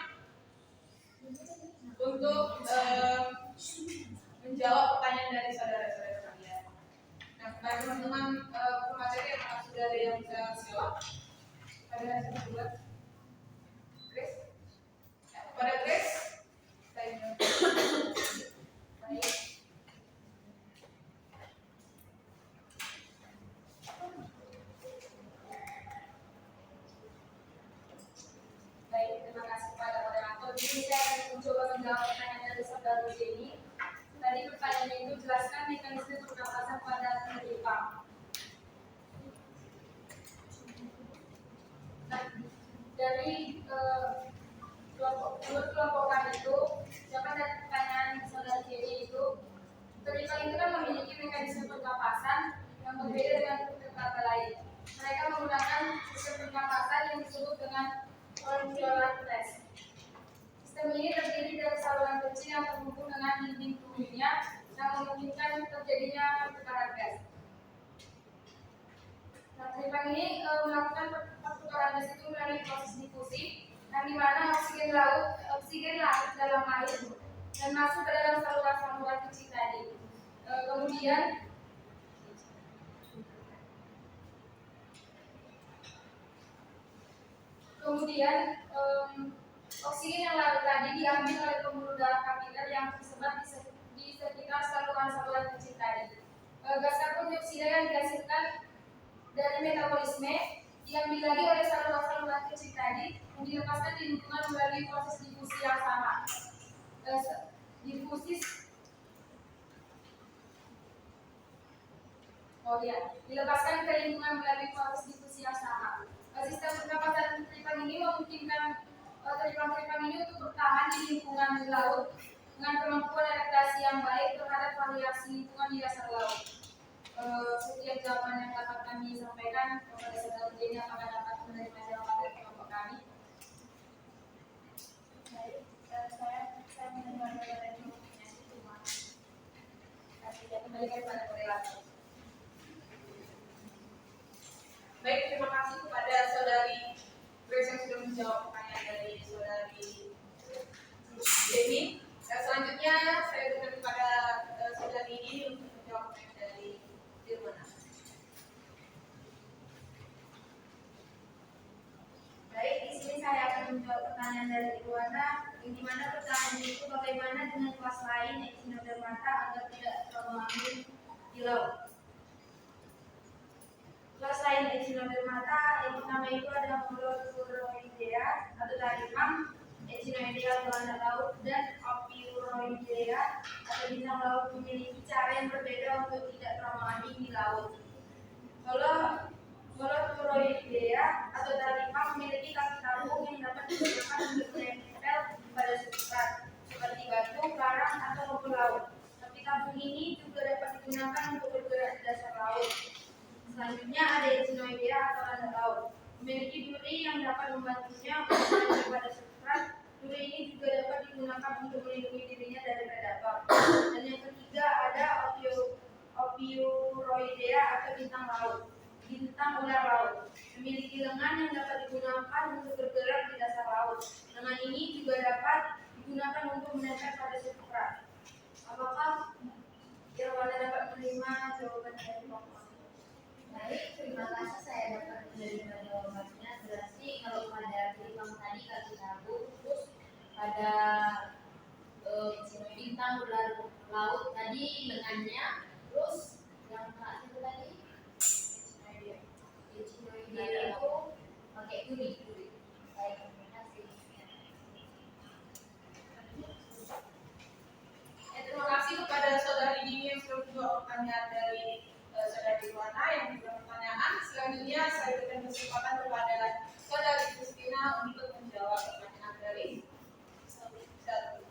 untuk menjawab pertanyaan dari saudara-saudara sekalian. Nah, kepada teman-teman pemateri, apakah sudah ada yang bisa jawab? Ada yang bisa buat? Grace? Ya, kepada Grace, saya baik. Baik, terima kasih kepada moderator. Jadi saya akan mencoba menjawab pertanyaan dari saudara Jenny. Tadi pertanyaannya itu jelaskan mekanisme pernapasan pada penyeimbang. Nah, di mana oksigen larut dalam air dan masuk ke dalam saluran-saluran kecil tadi. Kemudian oksigen yang larut tadi diambil oleh pembuluh darah kapiler yang tersebar di sekitar saluran-saluran kecil tadi. Gas karbon dioksida yang dihasilkan dari metabolisme diambil lagi oleh saluran-saluran kecil tadi yang dilepaskan di lingkungan melalui proses difusi yang sama. Dilepaskan ke lingkungan melalui proses difusi yang sama. Sistem pernapasan teripang ini memungkinkan teripang-teripang ini untuk bertahan di lingkungan laut dengan kemampuan adaptasi yang baik terhadap variasi lingkungan di dasar laut. Sekian jawaban yang dapat kami sampaikan kepada saudara Jenny. Apakah dapat menerima jawaban dari kelompok kami? Baik, saya menerima jawaban kelompoknya. Terima kasih. Kita kembalikan pada korelasi. Baik, terima kasih kepada saudari Grace yang sudah menjawab pertanyaan dari saudari Jenny. Selanjutnya saya berikan kepada saudari ini untuk menjawab pertanyaan dari Dirwana. Baik, di sini saya akan menjawab pertanyaan dari Irwana, di mana pertanyaan itu bagaimana dengan kelas lain Echinodermata agar tidak terlalu di laut. Kelas lain Echinodermata yang pertama itu adalah Monodonturoidea atau taripang, Echinoidea berwarna laut, dan Opiuroidea atau bintang laut memiliki cara yang berbeda untuk tidak trauma di laut. Kalau Monodonturoidea atau taripang memiliki kaki tabung yang dapat digunakan untuk menempel pada substrat seperti batu, karang, atau lumpur laut. Kaki tabung ini juga dapat digunakan untuk bergerak di dasar laut. Selanjutnya ada Echinoidea atau landak laut, memiliki duri yang dapat membantunya untuk menempel pada substrat. Duri ini juga dapat digunakan untuk melindungi dirinya dari predator. Dan yang ketiga ada Opiuroidea atau bintang ular laut, memiliki lengan yang dapat digunakan untuk bergerak di dasar laut. Lengan ini juga dapat digunakan untuk menempel pada substrat. Apakah Irwana dapat menerima jawaban dari kelompok? Baik, terima kasih saya dapat menerima jawabannya. Berarti kalau pada teripang tadi kaki tabung, terus pada bintang ular laut tadi lengannya, terus yang terakhir tadi Echinoidea itu pakai duri. Baik, terima kasih. Terima kasih kepada saudari Dini yang sudah menjawab pertanyaan dari saudari Irwana yang juga pertanyaan. Selanjutnya saya berikan kesempatan kepada saudari Kristina untuk menjawab pertanyaan dari saudari.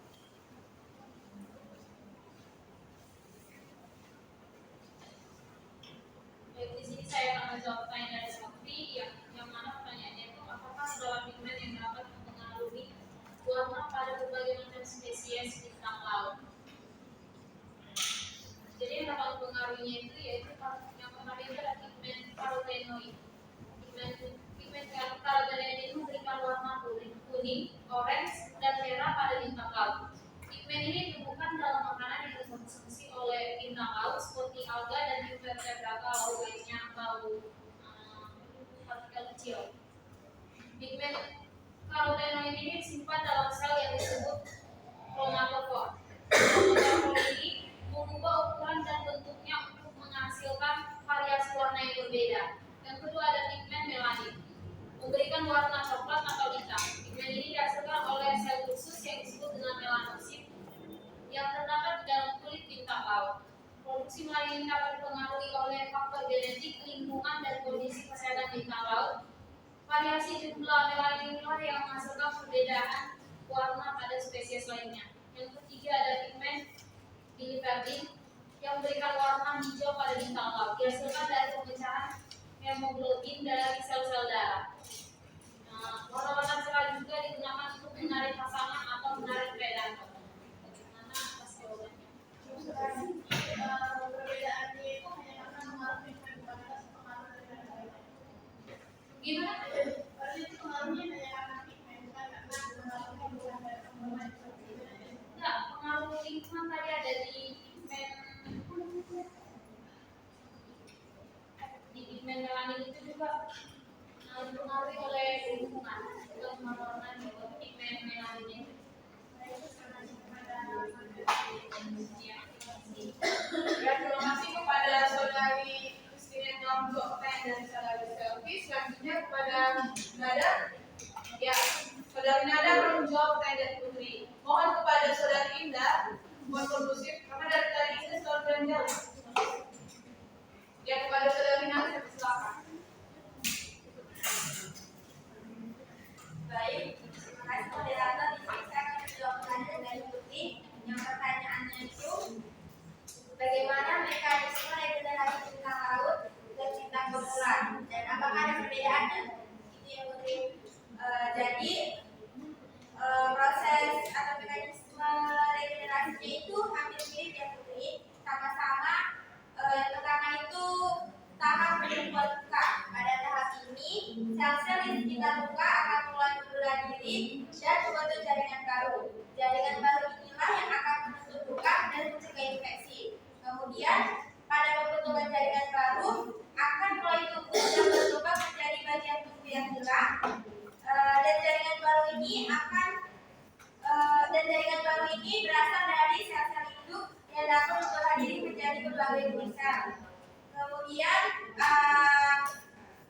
Baik, di sini saya akan menjawab pertanyaan dari Sakti yang mana pertanyaannya itu apakah segala pigmen yang dapat mempengaruhi warna pada berbagai macam spesies bintang laut. Jadi yang dapat mempengaruhinya itu yaitu yang pertama itu adalah pigmen karotenoid. Pigmen karotenoid ini memberikan warna kuning, orange, dan merah pada bintang laut. Pigmen ini ditemukan dalam makanan yang dikonsumsi oleh bintang laut seperti alga dan invertebrata laut lainnya atau partikel kecil. Pigmen karotenoid ini disimpan dalam sel yang disebut kromatofor. Kromatofor ini mengubah ukuran dan bentuknya untuk menghasilkan variasi warna yang berbeda. Yang kedua ada pigmen melanin, memberikan warna coklat atau hitam. Pigmen ini dihasilkan oleh sel khusus yang disebut dengan melanosit yang terdapat di dalam kulit bintang laut. Produksi melanin dapat dipengaruhi oleh faktor genetik, lingkungan, dan kondisi kesehatan bintang laut. Variasi jumlah melanin inilah yang menghasilkan perbedaan warna pada spesies lainnya. Yang ketiga ada pigmen biliverdin yang memberikan warna hijau pada bintang laut, dihasilkan dari pemecahan hemoglobin dari sel-sel darah. Warna-warna cerah juga digunakan untuk menarik pasangan atau menarik predator. Bagaimana atas jawabannya? Perbedaannya itu hanya karena mengalami kualitas pengaruh dari Gimana? Berarti itu pengaruhnya hanya karena pigmen, bukan karena pigmen melanin itu juga dipengaruhi oleh lingkungan, bukan cuma warnanya, tapi pigmen melanin. Ya, terima kasih kepada saudari Christine yang telah menjawab pertanyaan dari saudari Selvi. Selanjutnya kepada Nada. Ya, saudari Nada akan menjawab pertanyaan dari Putri. Mohon kepada saudari Indah buat kondusif, karena dari tadi Indah selalu jalan-jalan. Ya, kepada saudari Nada, silakan. Baik, terima kasih moderator. Di sini saya akan menjawab pertanyaan dari Putri. Yang pertanyaannya itu, bagaimana mekanisme regenerasi bintang laut dan bintang berbulan, dan apakah ada perbedaannya? Itu yang Putri. Jadi proses atau mekanisme regenerasinya itu hampir mirip ya Putri. Sama-sama yang pertama itu tahap pembentukan luka. Pada tahap ini, sel-sel di sekitar luka akan mulai membelah diri dan membentuk jaringan baru. Jaringan baru inilah yang akan menutup luka dan mencegah infeksi. Kemudian, pada pembentukan jaringan baru akan mulai tumbuh dan berkembang menjadi bagian tubuh yang hilang. Dan jaringan baru ini berasal dari sel-sel hidup yang dapat membelah diri menjadi berbagai jenis sel. Kemudian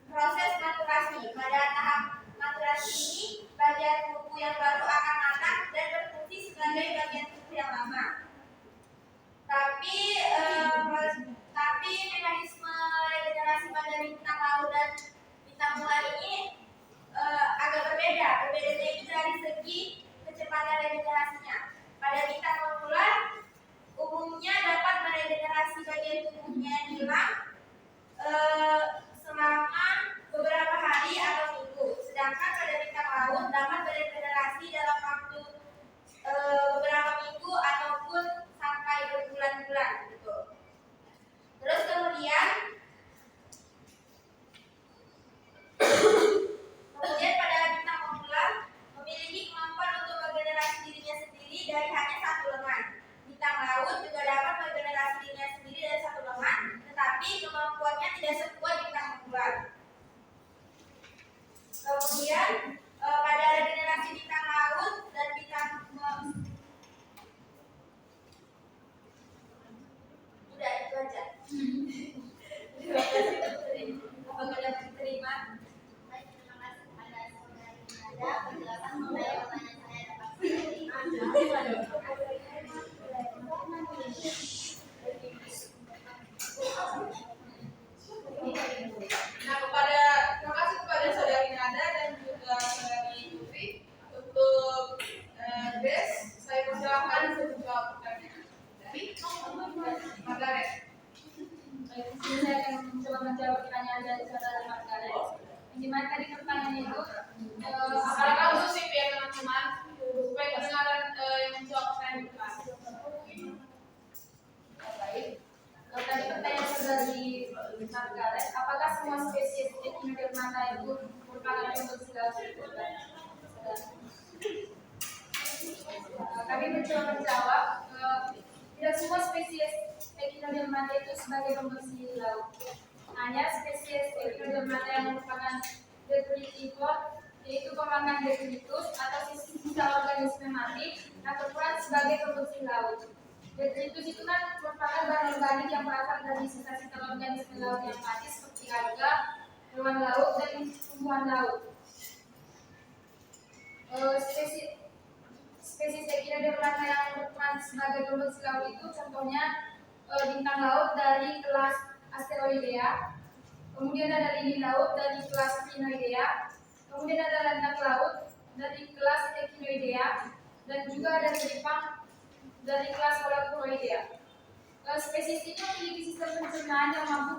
proses maturasi. Pada tahap maturasi ini, bagian tubuh yang baru akan matang dan berfungsi sebagai bagian tubuh yang lama. Tapi mekanisme regenerasi pada bintang laut dan bintang bulan ini agak berbeda. Berbedanya itu dari segi kecepatan regenerasinya. Pada bintang bulan umumnya dapat meregenerasi bagian tubuhnya yang hilang selama beberapa hari atau minggu. Sedangkan pada bintang laut dapat beregenerasi dalam waktu beberapa minggu ataupun sampai berbulan-bulan gitu. Terus kemudian pada bintang bulan memiliki kemampuan untuk meregenerasi dirinya sendiri dari hanya satu lengan. Bintang laut juga dapat meregenerasi dirinya sendiri dari satu lengan, tetapi kemampuannya tidak sekuat bintang bulan. Kemudian pada regenerasi bintang laut dan bintang udah itu aja. Terima kasih Putri. Apakah dapat diterima? Baik, terima kasih kepada saudari Nada. Penjelasan mengenai pertanyaan saya dapat diterima. Nah, terima kasih kepada saudari Nada dan juga saudari Putri. Untuk Des, saya persilakan untuk menjawab pertanyaan dari Margaret. Baik, di sini saya akan mencoba menjawab pertanyaan dari saudara Margaret. Gimana tadi pertanyaan itu? Apakah khusus ya teman-teman supaya kedengaran yang menjawab pertanyaan itu? Baik. Tadi pertanyaan saudari Margaret, apakah semua spesies Echinodermata itu merupakan reproduksi laut? Kami mencoba menjawab, tidak semua spesies Echinodermata itu sebagai pembersih laut. Hanya spesies Echinodermata yang merupakan detritivore, yaitu pemakan detritus atau sisa organisme mati, atau peran sebagai pembersih laut. Detritus itu kan merupakan bahan organik yang berasal dari sisa-sisa organisme laut yang mati seperti alga, hewan laut, dan tumbuhan laut. Spesies Echinodermata yang berperan sebagai pembersih laut itu contohnya bintang laut dari kelas Asteroidea, kemudian ada lili laut dari kelas Crinoidea, kemudian ada landak laut dari kelas Echinoidea, dan juga ada seripang dari kelas Holocuroidea. Spesies ini memiliki sistem pencernaan yang mampu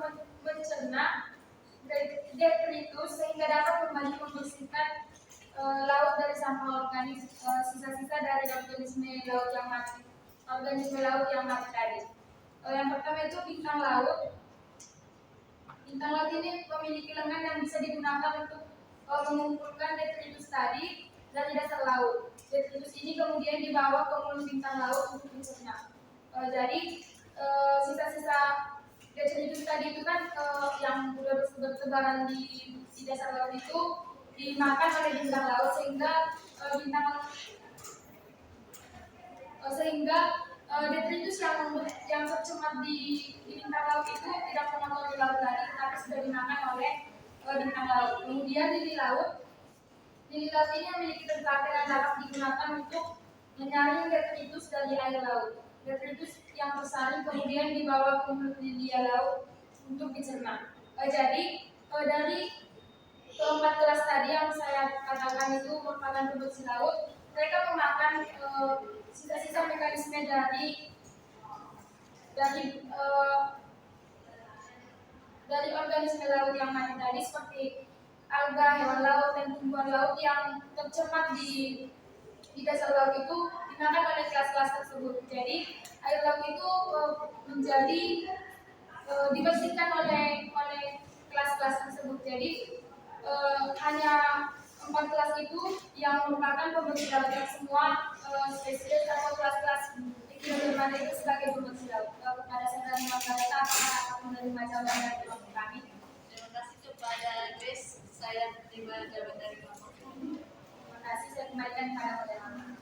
mencerna detritus sehingga dapat kembali membersihkan laut dari sampah organik, sisa-sisa dari organisme laut yang mati tadi. Yang pertama itu bintang laut. Bintang laut ini memiliki lengan yang bisa digunakan untuk mengumpulkan detritus tadi dari dasar laut. Detritus ini kemudian dibawa ke mulut bintang laut untuk dicerna. Jadi sisa-sisa detritus tadi itu kan yang bertebaran di dasar laut itu dimakan oleh bintang laut sehingga detritus yang tercemar di bintang laut itu tidak mengotori laut lagi, tapi sudah dimakan oleh bintang laut. Kemudian lili laut ini memiliki tentakel yang dapat digunakan untuk menyaring detritus dari air laut. Detritus yang tersaring kemudian dibawa ke mulut lilia laut untuk dicerna. Jadi dari keempat kelas tadi yang saya katakan itu merupakan pembersih laut, mereka memakan sisa-sisa mekanisme dari organisme laut yang mati tadi, seperti alga, hewan laut, dan tumbuhan laut yang tercemar di dasar laut itu dimakan oleh kelas-kelas tersebut. Jadi air laut itu menjadi dibersihkan oleh kelas-kelas tersebut. Jadi hanya 4 kelas itu yang merupakan pembersih laut, yang semua spesies atau kelas-kelas Echinodermata itu sebagai pembersih laut. Kepada saudara Margareta, apakah akan menerima jawaban dari kelompok kami? Terima kasih kepada Grace, saya terima jawaban dari kelompok. Terima kasih, saya kembalikan kepada moderator.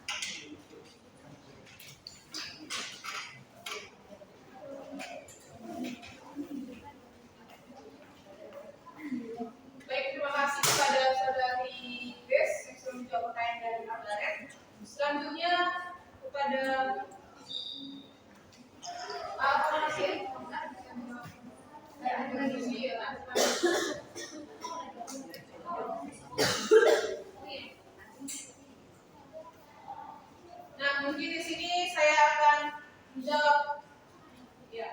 Baik, terima kasih kepada saudari Grace yang sudah menjawab pertanyaan dari Margaret. Selanjutnya kepada Nah, mungkin di sini saya akan menjawab. Ya.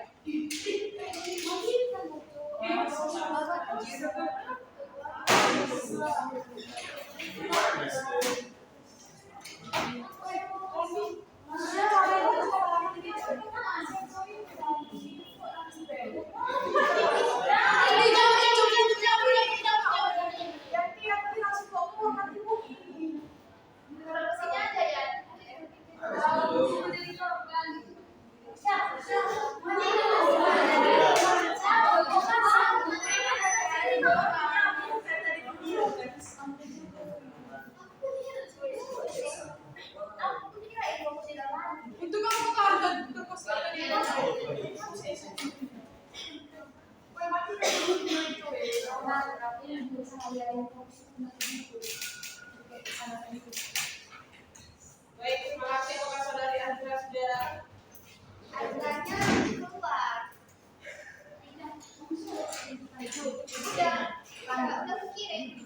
Itu kamu harga Baik, terima kasih kepada saudari Andrea sudah Harganya keluar. Udah kirim.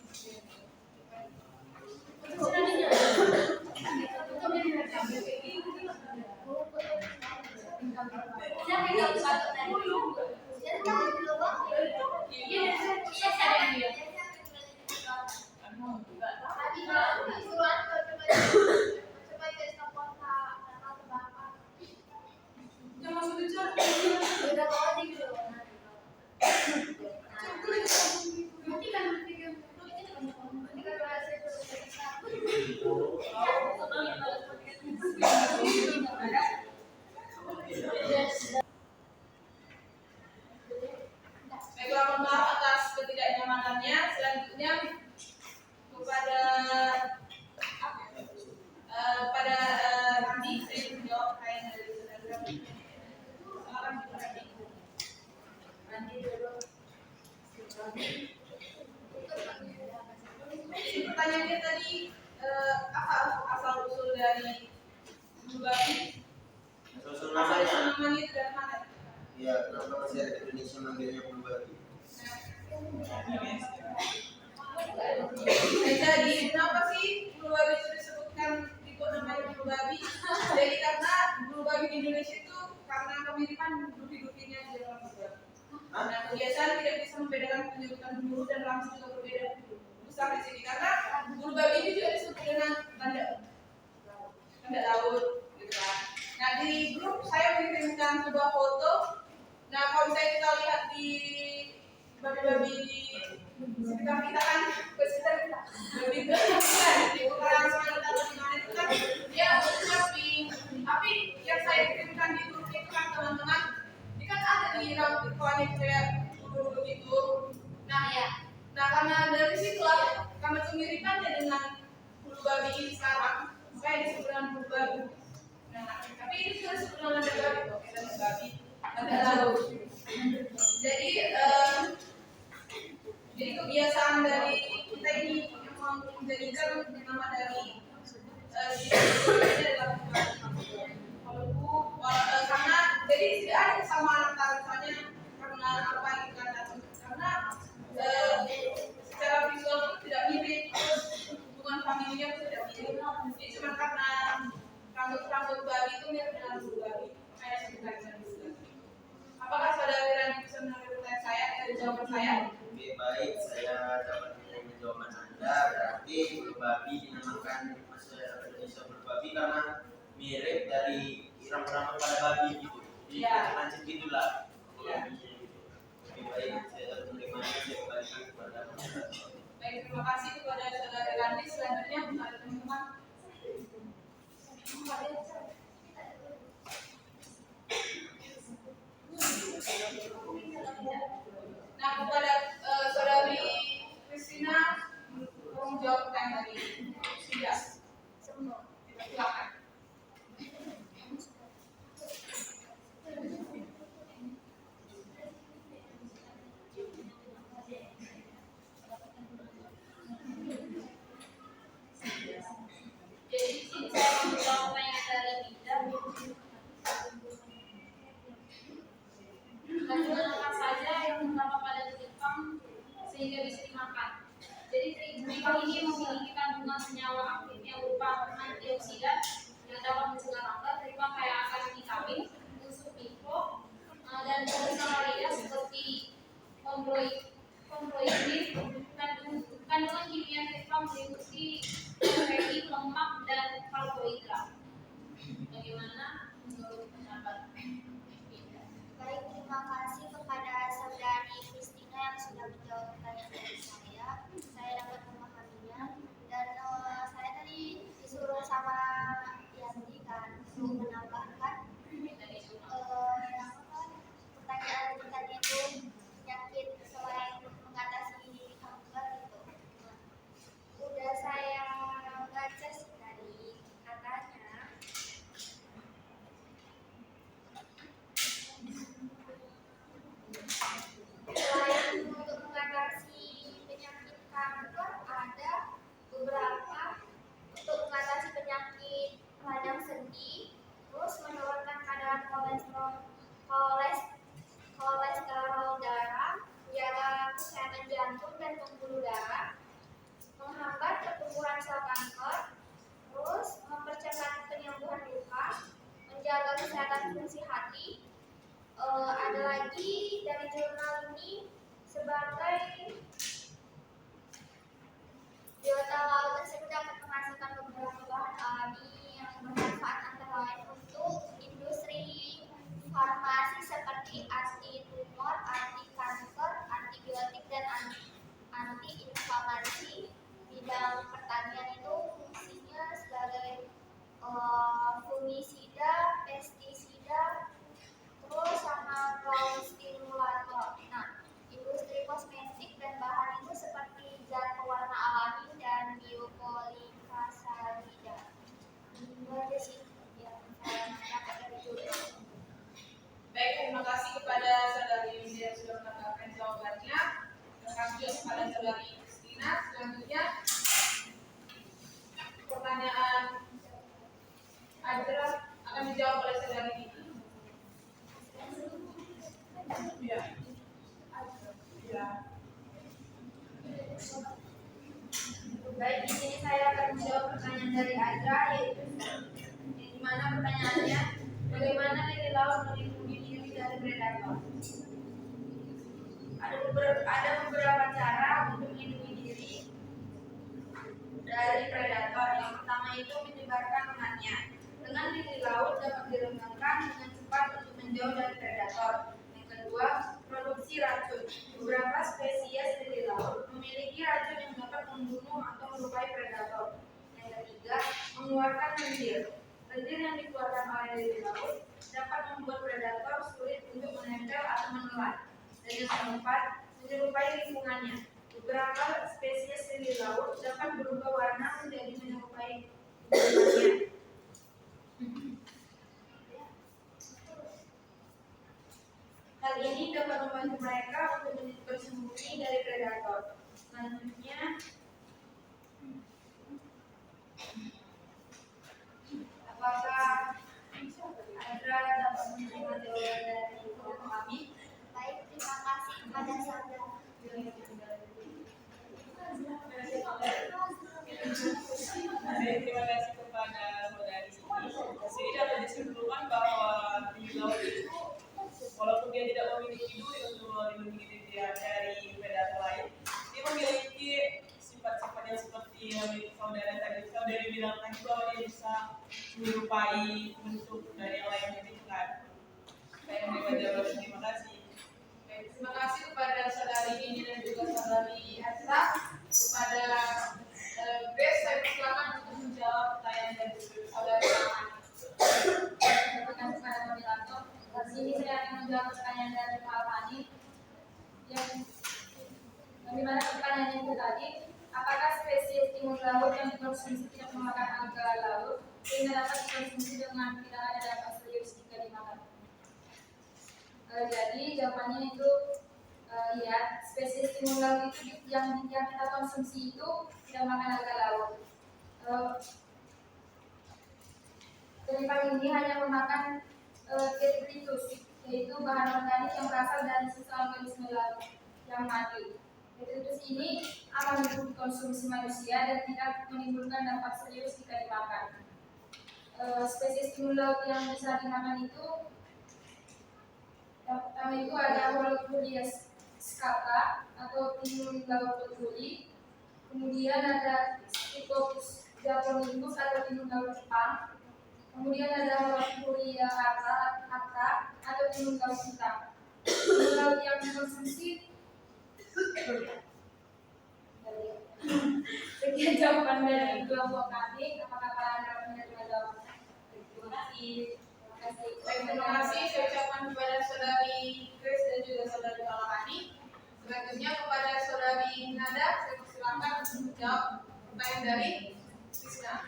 Baiklah, mohon maaf atas ketidaknyamanannya. Selanjutnya kepada Randi, saya menjawab pertanyaan dari saudara. Silakan Randi dulu. Pertanyaannya tadi apa asal usul dari bulu babi? Asal-usul namanya. Namanya itu dari mana? Iya, kenapa masyarakat Indonesia manggilnya bulu babi? Jadi kenapa sih bulu babi itu disebutkan ikut namanya bulu babi? Jadi karena bulu babi di Indonesia itu karena kemiripan dupi-dupinya di dalam bulu babi. Nah, kebiasaan tidak bisa membedakan penyebutan bulu dan langsung juga berbeda bulu. Besar di sini karena bulu babi ini juga disebut dengan banda laut, gitu kan. Nah, di grup saya mengirimkan sebuah foto. Nah, kalau misalnya kita lihat di babi-babi di sekitar kita kan, babi itu di utara sama kita di mana itu kan dia warnanya pink. Tapi yang saya kirimkan di grup itu kan teman-teman, ini kan ada di panik kayak dulu gitu. Nah, nah karena dari situlah karena kemiripannya dengan bulu babi ini sekarang, saya disebut dengan bulu babi. Nah, tapi ini sudah disebut dengan nada babi, oke, nada babi, nada laut. Jadi kebiasaan dari kita ini memang menjadikan nama dari ini adalah karena jadi tidak ada kesamaan antara misalnya karena apa gitu kan, karena secara visual itu tidak mirip, hubungan familinya itu tidak mirip. Jadi cuma karena rambut babi itu mirip dengan bulu babi, makanya sebutkan dengan bulu babi. Apakah saudara Rani bisa mengambil pertanyaan saya dari jawaban saya? Oke, baik, saya dapat menerima jawaban Anda. Berarti bulu babi dinamakan masyarakat Indonesia bulu babi karena mirip dari irama-irama pada babi gitu. Jadi lanjut gitulah. Ya. Oke, baik, saya dapat menerima. Saya kembali kepada moderator. Baik, terima kasih kepada saudara Rani. Selanjutnya ada teman-teman. Nah, kepada saudari Kristina, tolong jawab pertanyaan dari Sidas. Silakan. Jadi di sini saya menjawab pertanyaan dari Dinda. Kandungan apa saja yang terdapat pada tripang sehingga bisa dimakan. Jadi tripang ini memiliki kandungan senyawa aktif yang berupa antioksida yang dapat mencegah kanker. Tripang kaya akan vitamin, unsur mikro, dan polisakaria seperti komploidin. Kandungan kimia tripang meliputi protein, lemak, dan karbohidrat. Bagaimana menurut pendapat Dinda? Baik, terima kasih kepada saudari Kristina yang sudah menjawab pertanyaan dari saya. Saya dapat memahaminya dan saya tadi disuruh sama Yanti kan untuk menambahkan pertanyaan tadi itu penyakit selain mengatasi kanker gitu. Udah saya baca sih tadi katanya selain untuk mengatasi penyakit kanker ada beberapa untuk mengatasi penyakit radang sendi, terus menurunkan kadar kolesterol darah, menjaga kesehatan jantung dan pembuluh darah, menghambat pertumbuhan sel kanker, terus mempercepat penyembuhan luka, menjaga kesehatan fungsi hati. Ada lagi dari jurnal ini sebagai biota laut tersebut dapat menghasilkan beberapa bahan alami yang bermanfaat antara lain untuk industri farmasi seperti anti-tumor, anti-kanker, antibiotik, dan anti-inflamasi. Bidang pertanian itu fungsinya sebagai fungisida, pestisida, terus sama ground stimulator. Nah, industri kosmetik dan bahan itu seperti zat pewarna alami dan biopolisakarida. Itu aja sih yang saya dapat dari jurnal. Baik, terima kasih kepada saudari Yunda yang sudah menambahkan jawabannya. Terima kasih kepada saudari Kristina. Selanjutnya pertanyaan Adra akan dijawab oleh saudari Dini. Ya. Baik, di sini saya akan menjawab pertanyaan dari Adra, yaitu di mana pertanyaannya, bagaimana lili laut melindungi diri dari predator? Ada beberapa cara untuk melindungi diri dari predator. Yang pertama itu menyebarkan lengannya. Lengan lili laut dapat direngangkan dengan cepat untuk menjauh dari predator. Yang kedua, produksi racun. Beberapa spesies lili laut memiliki racun yang dapat membunuh atau melukai predator. Yang ketiga, mengeluarkan lendir. Lendir yang dikeluarkan oleh lili laut dapat membuat predator sulit untuk menempel atau menelan. Dan yang keempat, menyerupai lingkungannya. Beberapa spesies lili laut dapat berubah warna menjadi menyerupai lingkungannya. Hal ini dapat membantu mereka untuk bersembunyi dari predator. Selanjutnya, apakah Andra dapat menerima jawaban dari kami? Baik, terima kasih kepada saudara. Baik, terima kasih kepada saudari Sini. Di sini dapat disimpulkan bahwa di laut itu walaupun dia tidak memiliki duri untuk melindungi diri dia dari predator lain, dia memiliki sifat-sifat yang seperti yang saudari bilang tadi bahwa dia bisa menyerupai bentuk dari yang lain itu kan. Saya memberikan jawaban. Terima kasih. Baik, terima kasih kepada saudari ini dan juga saudari Azra. Kepada Grace, saya persilakan untuk menjawab pertanyaan dari saudari Rahman. Terima kasih kepada moderator. Di sini saya akan menjawab pertanyaan dari Pak Fani. Yang bagaimana pertanyaannya itu tadi, apakah spesies timun laut yang dikonsumsi tidak memakan alga laut sehingga dapat dikonsumsi dengan tidak ada dampak serius jika dimakan? Jadi jawabannya itu iya, spesies timun laut itu yang kita konsumsi itu tidak makan alga laut. Penyimpan ini hanya memakan detritus, yaitu bahan organik yang berasal dari sisa organisme laut yang mati. Detritus ini aman untuk dikonsumsi manusia dan tidak menimbulkan dampak serius jika dimakan. Spesies timun laut yang bisa dimakan itu yang pertama itu ada Holoturia scata atau timun laut petuli, kemudian ada Stichopus japonicus atau timun laut Jepang, kemudian ada Holoturia acra atau timun laut hitam. Timun laut yang dikonsumsi. Sekian jawaban dari kelompok kami. Apakah Pak Anda menerima jawabannya? Terima kasih. Baik, terima kasih saya ucapkan kepada saudari Grace dan juga saudari Kalahani. Selanjutnya kepada saudari Nada, saya persilakan untuk menjawab pertanyaan dari Krisna.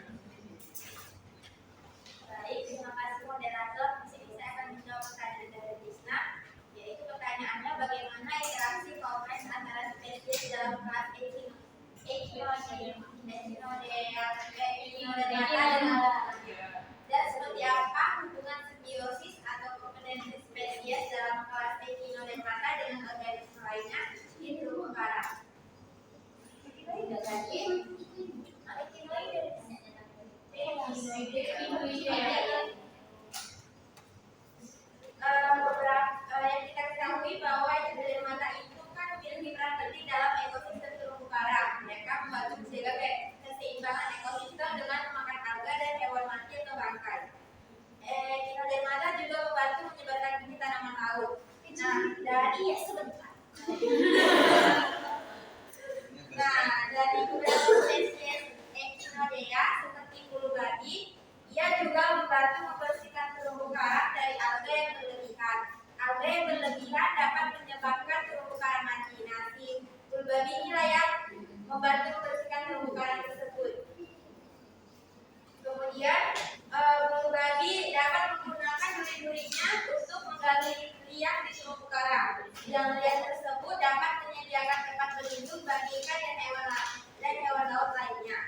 Baik, terima kasih moderator. Di sini saya akan menjawab pertanyaan dari Krisna, yaitu pertanyaannya bagaimana interaksi kompleks antara spesies dalam kelas Echinodermata dan seperti apa hubungan simbiosis atau kompetensi spesies dalam kelas Echinodermata dengan organisme lainnya di terumbu karang. Beberapa yang kita ketahui bahwa Echinodermata itu kan memiliki peran penting dalam ekosistem terumbu karang. Mereka membantu menjaga keseimbangan ekosistem dengan memakan alga dan hewan mati atau bangkai. Echinodermata juga membantu menyebarkan benih tanaman laut. Nah, dari sebentar. Dari beberapa spesies Echinodea seperti bulu babi, ia juga membantu membersihkan terumbu karang dari alga yang berlebihan. Alga yang berlebihan dapat menyebabkan terumbu karang mati. Nah, si bulu babi inilah yang membantu membersihkan terumbu karang tersebut. Kemudian, bulu babi dapat menggunakan duri-durinya untuk menggali liang di terumbu karang. Liang-liang tersebut dapat menyediakan tempat berlindung bagi ikan dan hewan laut lainnya.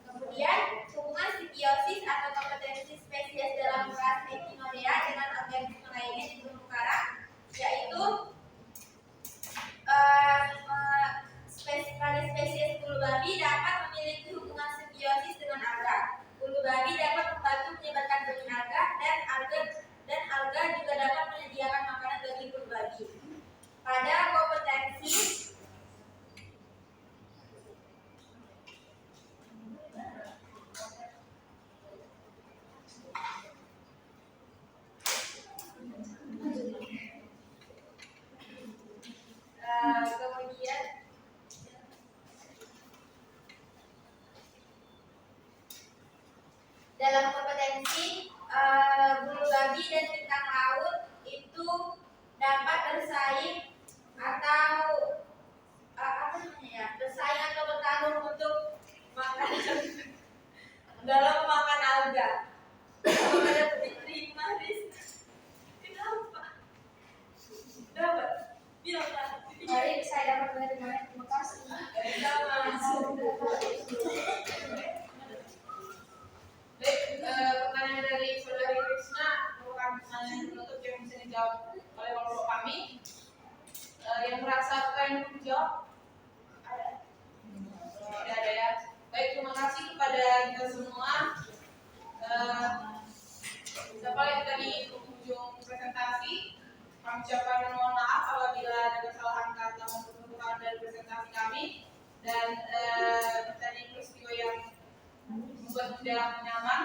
Kemudian, hubungan simbiosis atau kompetensi spesies dalam kelas Echinodea dengan organisme lainnya di terumbu karang, yaitu pada spesies bulu babi dapat memiliki hubungan simbiosis dengan alga. Bulu babi dapat membantu menyebarkan benih alga dan alga juga dapat menyediakan makanan bagi bulu babi. Pada kompetensi kemudian dalam kompetensi bulu babi dan bintang laut itu dapat bersaing dari banyak. Terima kasih. Baik, pertanyaan dari Saudari Krisna merupakan pertanyaan penutup yang bisa dijawab oleh kelompok kami. Yang merasa pengen menjawab ada? Tidak ada ya. Baik, terima kasih kepada kita semua. Siapa yang tadi penghujung presentasi, kami ucapkan mohon maaf apabila ada kesalahan kata maupun kekurangan dari presentasi kami. Dan tadi peristiwa yang membuat tidak nyaman,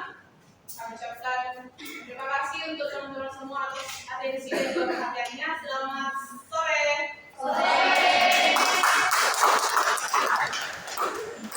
kami ucapkan terima kasih untuk teman-teman semua atas atensi dan perhatiannya.